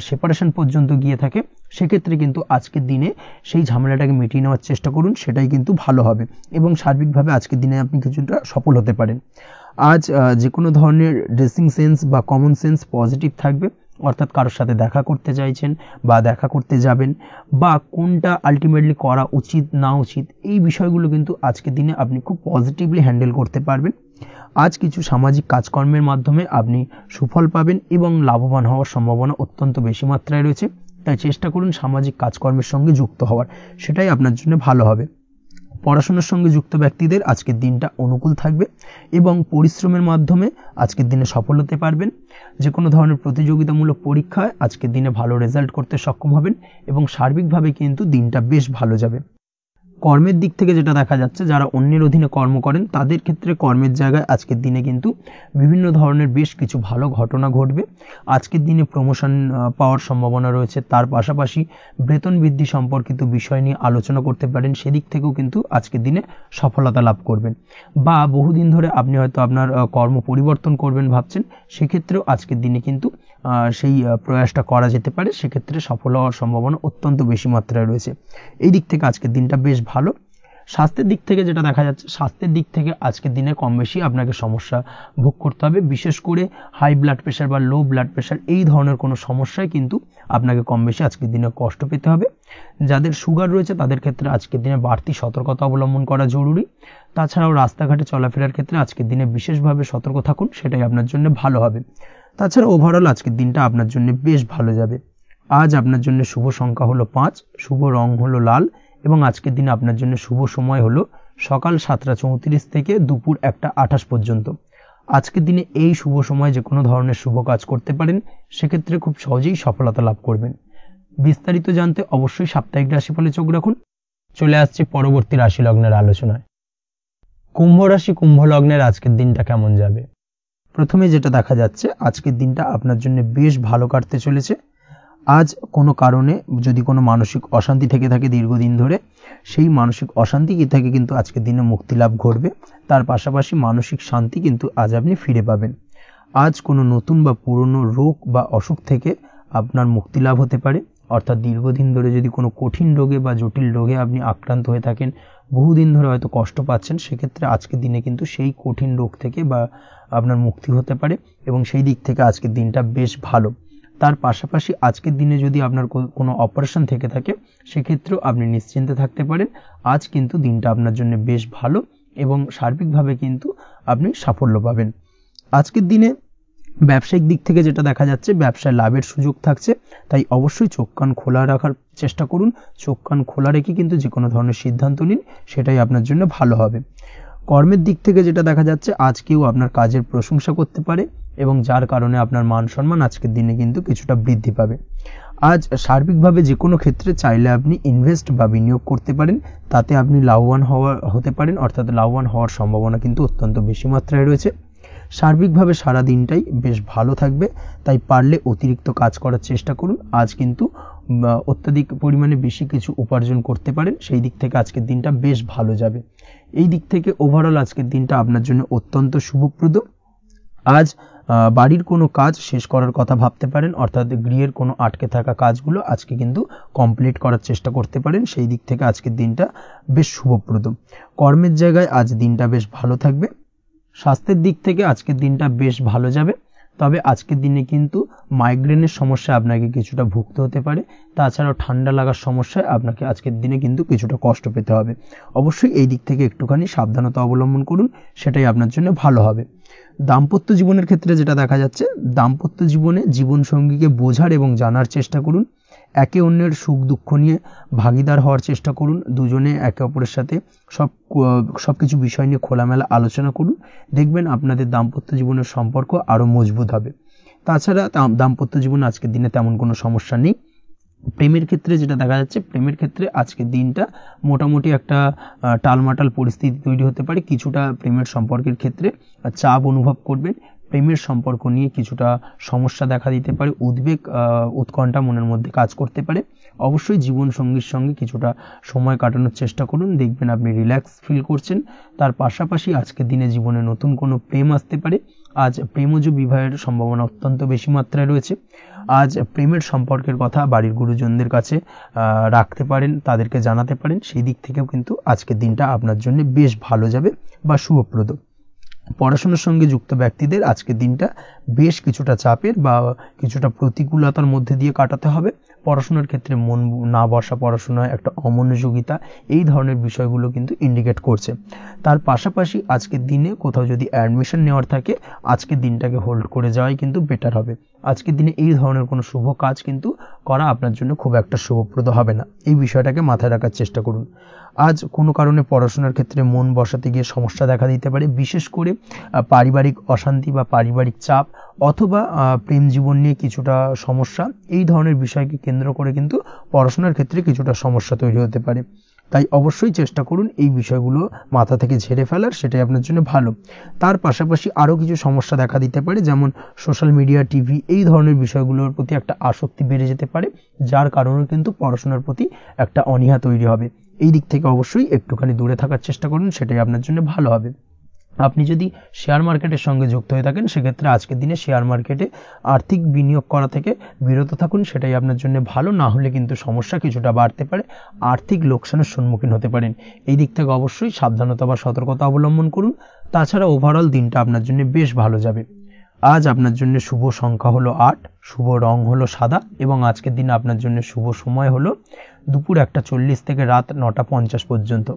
সেপারেশন পর্যন্ত গিয়ে থাকে সেক্ষেত্রে কিন্তু আজকের দিনে সেই ঝামেলাটাকে মিটিয়ে নেওয়ার চেষ্টা করুন, সেটাই কিন্তু ভালো হবে এবং সার্বিকভাবে আজকের দিনে আপনি কিছুটা সফল হতে পারেন। আজ যে কোনো ধরনের ড্রেসিং সেন্স বা কমন সেন্স পজিটিভ থাকবে, অর্থাৎ কারোর সাথে দেখা করতে চাইছেন বা দেখা করতে যাবেন, বা কোনটা আলটিমেটলি করা উচিত না উচিত এই বিষয়গুলো কিন্তু আজকের দিনে আপনি খুব পজিটিভলি হ্যান্ডেল করতে পারবেন। আজ কিছু সামাজিক কাজকর্মের মাধ্যমে আপনি সুফল পাবেন এবং লাভবান হওয়ার সম্ভাবনা অত্যন্ত বেশি মাত্রায় রয়েছে, তাই চেষ্টা করুন সামাজিক কাজকর্মের সঙ্গে যুক্ত হওয়ার, সেটাই আপনার জন্য ভালো হবে। পড়াশোনার সঙ্গে যুক্ত ব্যক্তিদের আজকের দিনটা অনুকূল থাকবে এবং পরিশ্রমের মাধ্যমে আজকের দিনে সফল হতে পারবেন। যে কোনো ধরনের প্রতিযোগিতামূলক পরীক্ষায় আজকের দিনে ভালো রেজাল্ট করতে সক্ষম হবেন এবং সার্বিকভাবে কিন্তু দিনটা বেশ ভালো যাবে। কর্মের দিক থেকে যেটা দেখা যাচ্ছে, যারা অন্যের অধীনে কর্ম করেন তাদের ক্ষেত্রে কর্মের জায়গায় আজকের দিনে কিন্তু বিভিন্ন ধরনের বেশ কিছু ভালো ঘটনা ঘটবে। আজকের দিনে প্রমোশন পাওয়ার সম্ভাবনা রয়েছে। তার পাশাপাশি বেতন বৃদ্ধি সম্পর্কিত বিষয় নিয়ে আলোচনা করতে পারেন, সেদিক থেকেও কিন্তু আজকের দিনে সফলতা লাভ করবেন। বা বহুদিন ধরে আপনি হয়তো আপনার কর্ম পরিবর্তন করবেন ভাবছেন, সেক্ষেত্রেও আজকের দিনে কিন্তু সেই প্রয়াসটা করা যেতে পারে। সেক্ষেত্রে সফল হওয়ার সম্ভাবনা অত্যন্ত বেশি মাত্রায় রয়েছে। এই দিক থেকে আজকের দিনটা বেশ ভালো। স্বাস্থ্যের দিক থেকে যেটা দেখা যাচ্ছে, স্বাস্থ্যের দিক থেকে আজকের দিনে কম বেশি আপনাকে সমস্যা ভোগ করতে হবে। বিশেষ করে হাই ব্লাড প্রেশার বা লো ব্লাড প্রেশার এই ধরনের কোনো সমস্যায় কিন্তু আপনাকে কম বেশি আজকের দিনে কষ্ট পেতে হবে। যাদের সুগার রয়েছে তাদের ক্ষেত্রে আজকের দিনে বাড়তি সতর্কতা অবলম্বন করা জরুরি। তাছাড়াও রাস্তাঘাটে চলাফেরার ক্ষেত্রে আজকের দিনে বিশেষভাবে সতর্ক থাকুন, সেটাই আপনার জন্য ভালো হবে। তাছাড়া ওভারঅল আজকের দিনটা আপনার জন্য বেশ ভালো যাবে। আজ আপনার জন্য শুভ সংখ্যা হলো 5, শুভ রং হলো লাল এবং আজকের দিনে আপনার জন্য শুভ সময় হলো সকাল 7:34 থেকে দুপুর 1:28 পর্যন্ত। আজকের দিনে এই শুভ সময় যে কোনো ধরনের শুভ কাজ করতে পারেন, সেক্ষেত্রে খুব সহজেই সফলতা লাভ করবেন। বিস্তারিত জানতে অবশ্যই সাপ্তাহিক রাশিফলে চোখ রাখুন। চলে আসছে পরবর্তী রাশি লগ্নের আলোচনায়। কুম্ভ রাশি, কুম্ভ লগ্নের আজকের দিনটা কেমন যাবে? প্রথমে যেটা দেখা যাচ্ছে, আজকের দিনটা আপনার জন্য বেশ ভালো কাটতে চলেছে। আজ কোনো কারণে যদি কোনো মানসিক অশান্তি থেকে থাকে দীর্ঘদিন ধরে, সেই মানসিক অশান্তি থেকে কিন্তু আজকের দিনে মুক্তি লাভ ঘটবে। তার পাশাপাশি মানসিক শান্তি কিন্তু আজ আপনি ফিরে পাবেন। আজ কোনো নতুন বা পুরনো রোগ বা অসুখ থেকে আপনার মুক্তি লাভ হতে পারে। অর্থাৎ দীর্ঘদিন ধরে যদি কোনো কঠিন রোগে বা জটিল রোগে আপনি আক্রান্ত হয়ে থাকেন, বহুদিন ধরে হয়তো কষ্ট পাচ্ছেন, সেক্ষেত্রে আজকের দিনে কিন্তু সেই কঠিন রোগ থেকে বা আপনার মুক্তি হতে পারে এবং সেই দিক থেকে আজকের দিনটা বেশ ভালো। তার পাশাপাশি আজকের দিনে যদি আপনার কোনো অপারেশন থেকে থাকে, সেক্ষেত্রেও আপনি নিশ্চিন্তে থাকতে পারেন। আজ কিন্তু দিনটা আপনার জন্য বেশ ভালো এবং সার্বিকভাবে কিন্তু আপনি সাফল্য পাবেন। আজকের দিনে ব্যবসায়িক দিক থেকে যেটা দেখা যাচ্ছে, ব্যবসায় লাভের সুযোগ থাকছে, তাই অবশ্যই চোখ কান খোলা রাখার চেষ্টা করুন। চোখ কান খোলা রেখে কিন্তু যে কোনো ধরনের সিদ্ধান্ত নিন, সেটাই আপনার জন্য ভালো হবে। কর্মের দিক থেকে যেটা দেখা যাচ্ছে, আজ কেউ আপনার কাজের প্রশংসা করতে পারে এবং যার কারণে আপনার মান সম্মান আজকের দিনে কিন্তু কিছুটা বৃদ্ধি পাবে। আজ সার্বিকভাবে যে কোনো ক্ষেত্রে চাইলে আপনি ইনভেস্ট বা বিনিয়োগ করতে পারেন, তাতে আপনি লাভবান হতে পারেন। অর্থাৎ লাভবান হওয়ার সম্ভাবনা কিন্তু অত্যন্ত বেশি মাত্রায় রয়েছে। সার্বিকভাবে সারা দিনটাই বেশ ভালো থাকবে, তাই পারলে অতিরিক্ত কাজ করার চেষ্টা করুন। আজ কিন্তু অত্যাধিক পরিমাণে বেশি কিছু উপার্জন করতে পারেন, সেই দিক থেকে আজকের দিনটা বেশ ভালো যাবে। এই দিক থেকে ওভারঅল আজকের দিনটা আপনার জন্য অত্যন্ত শুভপ্রদ। আজ বাড়ির কোনো কাজ শেষ করার কথা ভাবতে পারেন, অর্থাৎ গৃহের কোনো আটকে থাকা কাজগুলো আজকে কিন্তু কমপ্লিট করার চেষ্টা করতে পারেন। সেই দিক থেকে আজকের দিনটা বেশ শুভপ্রদ। কর্মের জায়গায় আজ দিনটা বেশ ভালো থাকবে। স্বাস্থ্যের দিক থেকে আজকের দিনটা বেশ ভালো যাবে, তবে আজকের দিনে কিন্তু মাইগ্রেনের সমস্যা আপনাকে কিছুটা ভুগতে হতে পারে। তাছাড়াও ঠান্ডা লাগার সমস্যায় আপনাকে আজকের দিনে কিন্তু কিছুটা কষ্ট পেতে হবে। অবশ্যই এই দিক থেকে একটুখানি সাবধানতা অবলম্বন করুন, সেটাই আপনার জন্য ভালো হবে। দাম্পত্য জীবনের ক্ষেত্রে যেটা দেখা যাচ্ছে, দাম্পত্য জীবনে জীবনসঙ্গীকে বোঝার এবং জানার চেষ্টা করুন। একে অন্যের সুখ দুঃখ নিয়ে ভাগিদার হওয়ার চেষ্টা করুন। দুজনে একে অপরের সাথে সবকিছু বিষয় নিয়ে খোলামেলা আলোচনা করুন। দেখবেন আপনাদের দাম্পত্য জীবনের সম্পর্ক আরো মজবুত হবে। তাছাড়া দাম্পত্য জীবনে আজকের দিনে তেমন কোনো সমস্যা নেই। প্রেমের ক্ষেত্রে যেটা দেখা যাচ্ছে, প্রেমের ক্ষেত্রে আজকের দিনটা মোটামুটি একটা টালমাটাল পরিস্থিতি তৈরি হতে পারে। কিছুটা প্রেমের সম্পর্কের ক্ষেত্রে চাপ অনুভব করবেন। প্রেমের সম্পর্ক নিয়ে কিছুটা সমস্যা দেখা দিতে পারে। উদ্বেগ উৎকণ্ঠা মনের মধ্যে কাজ করতে পারে। অবশ্যই জীবন সঙ্গীর সঙ্গে কিছুটা সময় কাটানোর চেষ্টা করুন, দেখবেন আপনি রিল্যাক্স ফিল করছেন। তার পাশাপাশি আজকের দিনে জীবনে নতুন কোনো প্রেম আসতে পারে। আজ প্রেমজ বিবাহের সম্ভাবনা অত্যন্ত বেশি মাত্রায় রয়েছে। আজ প্রেমের সম্পর্কের কথা বাড়ির গুরুজনদের কাছে রাখতে পারেন, তাদেরকে জানাতে পারেন। সেই দিক থেকেও কিন্তু আজকের দিনটা আপনার জন্য বেশ ভালো যাবে বা শুভপ্রদ। পড়াশোনার সঙ্গে যুক্ত ব্যক্তিদের আজকের দিনটা বেশ কিছুটা চাপের বা কিছুটা প্রতিকূলতার মধ্যে দিয়ে কাটাতে হবে। পড়াশোনার ক্ষেত্রে মন না বসা, পড়াশোনায় একটা অমনোযোগিতা, এই ধরনের বিষয়গুলো কিন্তু ইন্ডিকেট করছে। তার পাশাপাশি আজকের দিনে কোথাও যদি অ্যাডমিশন নেওয়ার থাকে, আজকের দিনটাকে হোল্ড করে যাওয়াই কিন্তু বেটার হবে। আজকের দিনে এই ধরনের কোনো শুভ কাজ কিন্তু করা আপনার জন্য খুব একটা শুভপ্রদ হবে না। এই বিষয়টাকে মাথায় রাখার চেষ্টা করুন। আজ কোনো কারণে পড়াশোনার ক্ষেত্রে মন বসাতে গিয়ে সমস্যা দেখা দিতে পারে, বিশেষ করে পারিবারিক অশান্তি বা পারিবারিক চাপ অথবা প্রেম জীবন নিয়ে কিছুটা সমস্যা, এই ধরনের বিষয়কে কেন্দ্র করে কিন্তু পড়াশোনার ক্ষেত্রে কিছুটা সমস্যা তৈরি হতে পারে। তাই অবশ্যই চেষ্টা করুন এই বিষয়গুলো মাথা থেকে ঝেড়ে ফেলার, সেটাই আপনার জন্য ভালো। তার পাশাপাশি আরও কিছু সমস্যা দেখা দিতে পারে, যেমন সোশ্যাল মিডিয়া, টিভি, এই ধরনের বিষয়গুলোর প্রতি একটা আসক্তি বেড়ে যেতে পারে, যার কারণে কিন্তু পড়াশোনার প্রতি একটা অনীহা তৈরি হবে। এই দিক থেকে অবশ্যই একটুখানি দূরে থাকার চেষ্টা করুন, সেটাই আপনার জন্য ভালো হবে। আপনি যদি শেয়ার মার্কেটের সঙ্গে যুক্ত হয়ে থাকেন, সেক্ষেত্রে আজকের দিনে শেয়ার মার্কেটে আর্থিক বিনিয়োগ করা থেকে বিরত থাকুন, সেটাই আপনার জন্য ভালো। না হলে কিন্তু সমস্যা কিছুটা বাড়তে পারে, আর্থিক লোকসানের সম্মুখীন হতে পারেন। এই দিক থেকে অবশ্যই সাবধানতা বা সতর্কতা অবলম্বন করুন। তাছাড়া ওভারঅল দিনটা আপনার জন্য বেশ ভালো যাবে। আজ আপনার জন্য শুভ সংখ্যা হলো 8, শুভ রং হলো সাদা, এবং আজকের দিনে আপনার জন্য শুভ সময় হলো দুপুর 1:40 থেকে রাত 9:50 পর্যন্ত।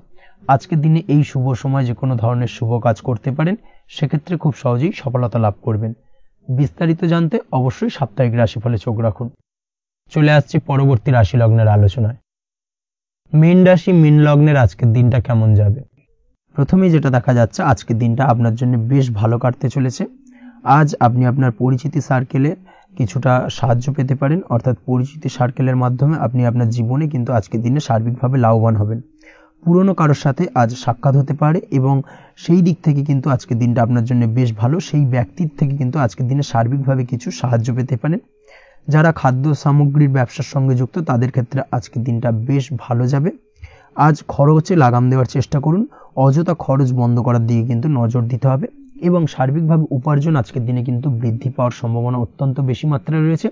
আজকের দিনে এই শুভ সময় যে কোনো ধরনের শুভ কাজ করতে পারেন, সেক্ষেত্রে খুব সহজেই সফলতা লাভ করবেন। বিস্তারিত জানতে অবশ্যই সাপ্তাহিক রাশিফলে চোখ রাখুন। চলে আসছি পরবর্তী রাশি লগ্নের আলোচনায়। মীন রাশি, মীন লগ্নের আজকের দিনটা কেমন যাবে? প্রথমেই যেটা দেখা যাচ্ছে, আজকের দিনটা আপনার জন্য বেশ ভালো কাটতে চলেছে। আজ আপনি আপনার পরিচিতি সার্কেলে কিছুটা সাহায্য পেতে পারেন, অর্থাৎ পরিচিতি সার্কেলের মাধ্যমে আপনি আপনার জীবনে কিন্তু আজকের দিনে সার্বিকভাবে লাভবান হবেন। পুরনো কারোর সাথে আজ সাক্ষাৎ হতে পারে, এবং সেই দিক থেকে কিন্তু আজকের দিনটা আপনার জন্য বেশ ভালো। সেই ব্যক্তির থেকে কিন্তু আজকের দিনে সার্বিকভাবে কিছু সাহায্য পেতে পারেন। যারা খাদ্য সামগ্রীর ব্যবসার সঙ্গে যুক্ত, তাদের ক্ষেত্রে আজকের দিনটা বেশ ভালো যাবে। আজ খরচে লাগাম দেওয়ার চেষ্টা করুন, অযথা খরচ বন্ধ করার দিকে কিন্তু নজর দিতে হবে, এবং সার্বিকভাবে উপার্জন আজকের দিনে কিন্তু বৃদ্ধি পাওয়ার সম্ভাবনা অত্যন্ত বেশি মাত্রায় রয়েছে।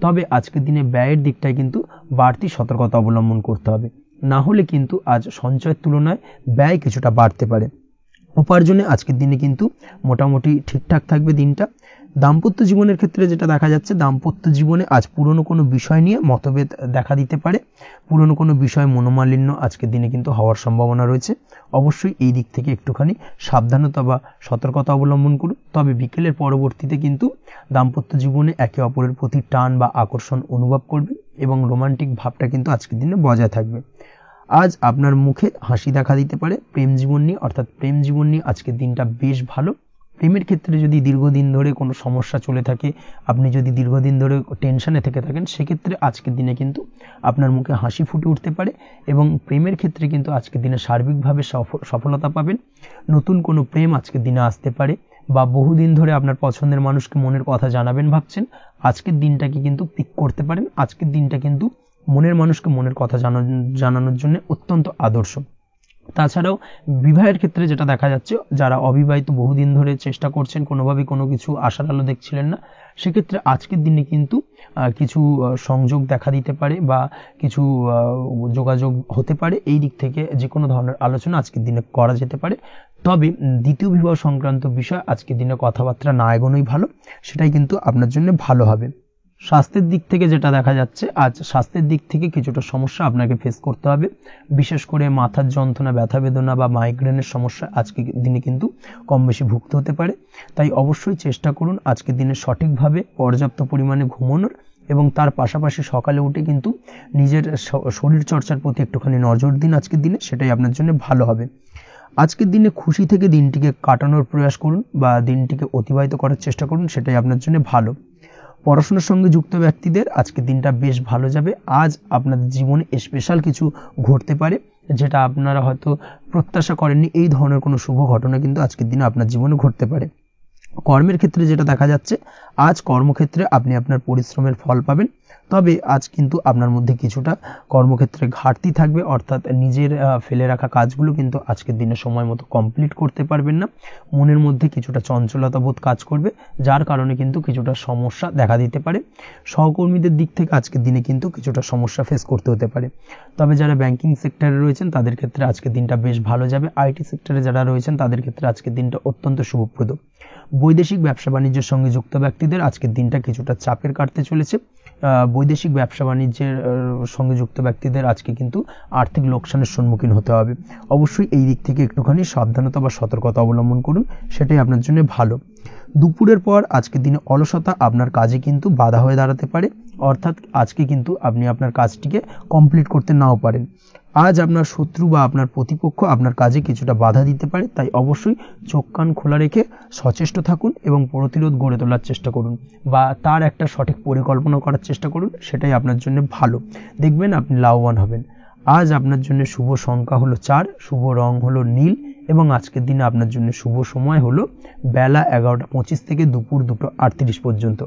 তবে আজকের দিনে ব্যয়ের দিকটায় কিন্তু বাড়তি সতর্কতা অবলম্বন করতে হবে, না হলে কিন্তু আজ সঞ্চয়ের তুলনায় ব্যয় কিছুটা বাড়তে পারে। উপার্জনে আজকের দিনে কিন্তু মোটামুটি ঠিকঠাক থাকবে দিনটা। দাম্পত্য জীবনের ক্ষেত্রে যেটা দেখা যাচ্ছে, দাম্পত্য জীবনে আজ পুরনো কোনো বিষয় নিয়ে মতভেদ দেখা দিতে পারে, পুরনো কোনো বিষয় মনোমালিন্য আজকের দিনে কিন্তু হওয়ার সম্ভাবনা রয়েছে। অবশ্যই এই দিক থেকে একটুখানি সাবধানতা বা সতর্কতা অবলম্বন করুন। তবে বিকেলের পরবর্তীতে কিন্তু দাম্পত্য জীবনে একে অপরের প্রতি টান বা আকর্ষণ অনুভব করবে, এবং রোমান্টিক ভাবটা কিন্তু আজকের দিনে বজায় থাকবে। আজ আপনার মুখে হাসি দেখা দিতে পারে প্রেম জীবন নিয়ে, অর্থাৎ প্রেম জীবন নিয়ে আজকের দিনটা বেশ ভালো। প্রেমের ক্ষেত্রে যদি দীর্ঘদিন ধরে কোনো সমস্যা চলে থাকে, আপনি যদি দীর্ঘদিন ধরে টেনশনে থেকে থাকেন, সেক্ষেত্রে আজকের দিনে কিন্তু আপনার মুখে হাসি ফুটে উঠতে পারে, এবং প্রেমের ক্ষেত্রে কিন্তু আজকের দিনে সার্বিকভাবে সফলতা পাবেন। নতুন কোনো প্রেম আজকের দিনে আসতে পারে, বা বহুদিন ধরে আপনার পছন্দের মানুষকে মনের কথা জানাবেন ভাবছেন, আজকের দিনটাকে কিন্তু পিক করতে পারেন। আজকের দিনটা কিন্তু মনের মানুষকে মনের কথা জানানোর জন্য অত্যন্ত আদর্শ। তাছাড়াও বিবাহের ক্ষেত্রে যেটা দেখা যাচ্ছে, যারা অবিবাহিত বহুদিন ধরে চেষ্টা করছেন, কোনোভাবেই কোনো কিছু আশার আলো দেখছিলেন না, সেক্ষেত্রে আজকের দিনে কিন্তু কিছু সংযোগ দেখা দিতে পারে, বা কিছু যোগাযোগ হতে পারে। এই দিক থেকে যে কোনো ধরনের আলোচনা আজকের দিনে করা যেতে পারে। তবে দ্বিতীয় বিবাহ সংক্রান্ত বিষয় আজকের দিনে কথাবার্তা না এগোনোই ভালো, সেটাই কিন্তু আপনার জন্য ভালো হবে। স্বাস্থ্যের দিক থেকে যেটা দেখা যাচ্ছে, আজ স্বাস্থ্যের দিক থেকে কিছুটা সমস্যা আপনাকে ফেস করতে হবে, বিশেষ করে মাথার যন্ত্রণা, ব্যথা বেদনা বা মাইগ্রেনের সমস্যা আজকের দিনে কিন্তু কম বেশি ভুগতে হতে পারে। তাই অবশ্যই চেষ্টা করুন আজকের দিনে সঠিকভাবে পর্যাপ্ত পরিমাণে ঘুমানোর, এবং তার পাশাপাশি সকালে উঠে কিন্তু নিজের শরীর চর্চার প্রতি একটুখানি নজর দিন আজকের দিনে, সেটাই আপনার জন্য ভালো হবে। আজকের দিনে খুশি থেকে দিনটিকে কাটানোর প্রয়াস করুন, বা দিনটিকে অতিবাহিত করার চেষ্টা করুন, সেটাই আপনার জন্য ভালো। পড়াশোনার সঙ্গে যুক্ত ব্যক্তিদের আজকের দিনটা বেশ ভালো যাবে। আজ আপনাদের জীবনে স্পেশাল কিছু ঘটতে পারে, যেটা আপনারা হয়তো প্রত্যাশা করেননি। এই ধরনের কোনো শুভ ঘটনা কিন্তু আজকের দিনে আপনার জীবনে ঘটতে পারে। কর্মের ক্ষেত্রে যেটা দেখা যাচ্ছে, আজ কর্মক্ষেত্রে আপনি আপনার পরিশ্রমের ফল পাবেন। তবে আজ কিন্তু আপনার মধ্যে কিছুটা কর্মক্ষেত্রে ঘাটতি থাকবে, অর্থাৎ নিজের ফেলে রাখা কাজগুলো কিন্তু আজকের দিনে সময় মতো কমপ্লিট করতে পারবেন না। মনের মধ্যে কিছুটা চঞ্চলতা বোধ কাজ করবে, যার কারণে কিন্তু কিছুটা সমস্যা দেখা দিতে পারে। সহকর্মীদের দিক থেকে আজকের দিনে কিন্তু কিছুটা সমস্যা ফেস করতে হতে পারে। তবে যারা ব্যাংকিং সেক্টরে রয়েছেন, তাদের ক্ষেত্রে আজকের দিনটা বেশ ভালো যাবে। আইটি সেক্টরে যারা রয়েছেন, তাদের ক্ষেত্রে আজকের দিনটা অত্যন্ত শুভপ্রদ। বৈদেশিক ব্যবসা বাণিজ্যের সঙ্গে যুক্ত ব্যক্তিদের আজকের দিনটা কিছুটা চাপের কাটতে চলেছে। বৈদেশিক ব্যবসা বাণিজ্যের সঙ্গে যুক্ত ব্যক্তিদের আজকে কিন্তু আর্থিক লোকসানের সম্মুখীন হতে হবে। অবশ্যই এই দিক থেকে একটুখানি সাবধানতা বা সতর্কতা অবলম্বন করুন, সেটাই আপনার জন্য ভালো। দুপুরের পর আজকের দিনে অলসতা আপনার কাজে কিন্তু বাধা হয়ে দাঁড়াতে পারে, অর্থাৎ আজকে কিন্তু আপনি আপনার কাজটিকে কমপ্লিট করতে নাও পারেন। আজ আপনার শত্রু বা আপনার প্রতিপক্ষ আপনার কাজে কিছুটা বাধা দিতে পারে, তাই অবশ্যই চোখ কান খোলা রেখে সচেষ্ট থাকুন এবং প্রতিরোধ গড়ে তোলার চেষ্টা করুন বা তার একটা সঠিক পরিকল্পনা করার চেষ্টা করুন, সেটাই আপনার জন্য ভালো। দেখবেন আপনি লাভবান হবেন। আজ আপনার জন্য শুভ সংখ্যা হলো 4, শুভ রং হলো নীল এবং আজকের দিনে আপনার জন্য শুভ সময় হলো বেলা 11:25 থেকে দুপুর 2:38 পর্যন্ত।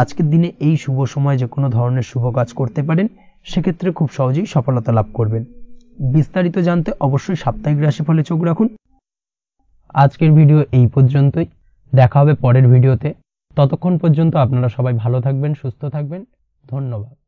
আজকের দিনে এই শুভ সময় যে কোনো ধরনের শুভ কাজ করতে পারেন, সেক্ষেত্রে খুব সহজেই সফলতা লাভ করবেন। বিস্তারিত জানতে অবশ্যই সাপ্তাহিক রাশিফলে চোখ রাখুন। আজকের ভিডিও এই পর্যন্তই, দেখা হবে পরের ভিডিওতে। ততক্ষণ পর্যন্ত আপনারা সবাই ভালো থাকবেন, সুস্থ থাকবেন। ধন্যবাদ।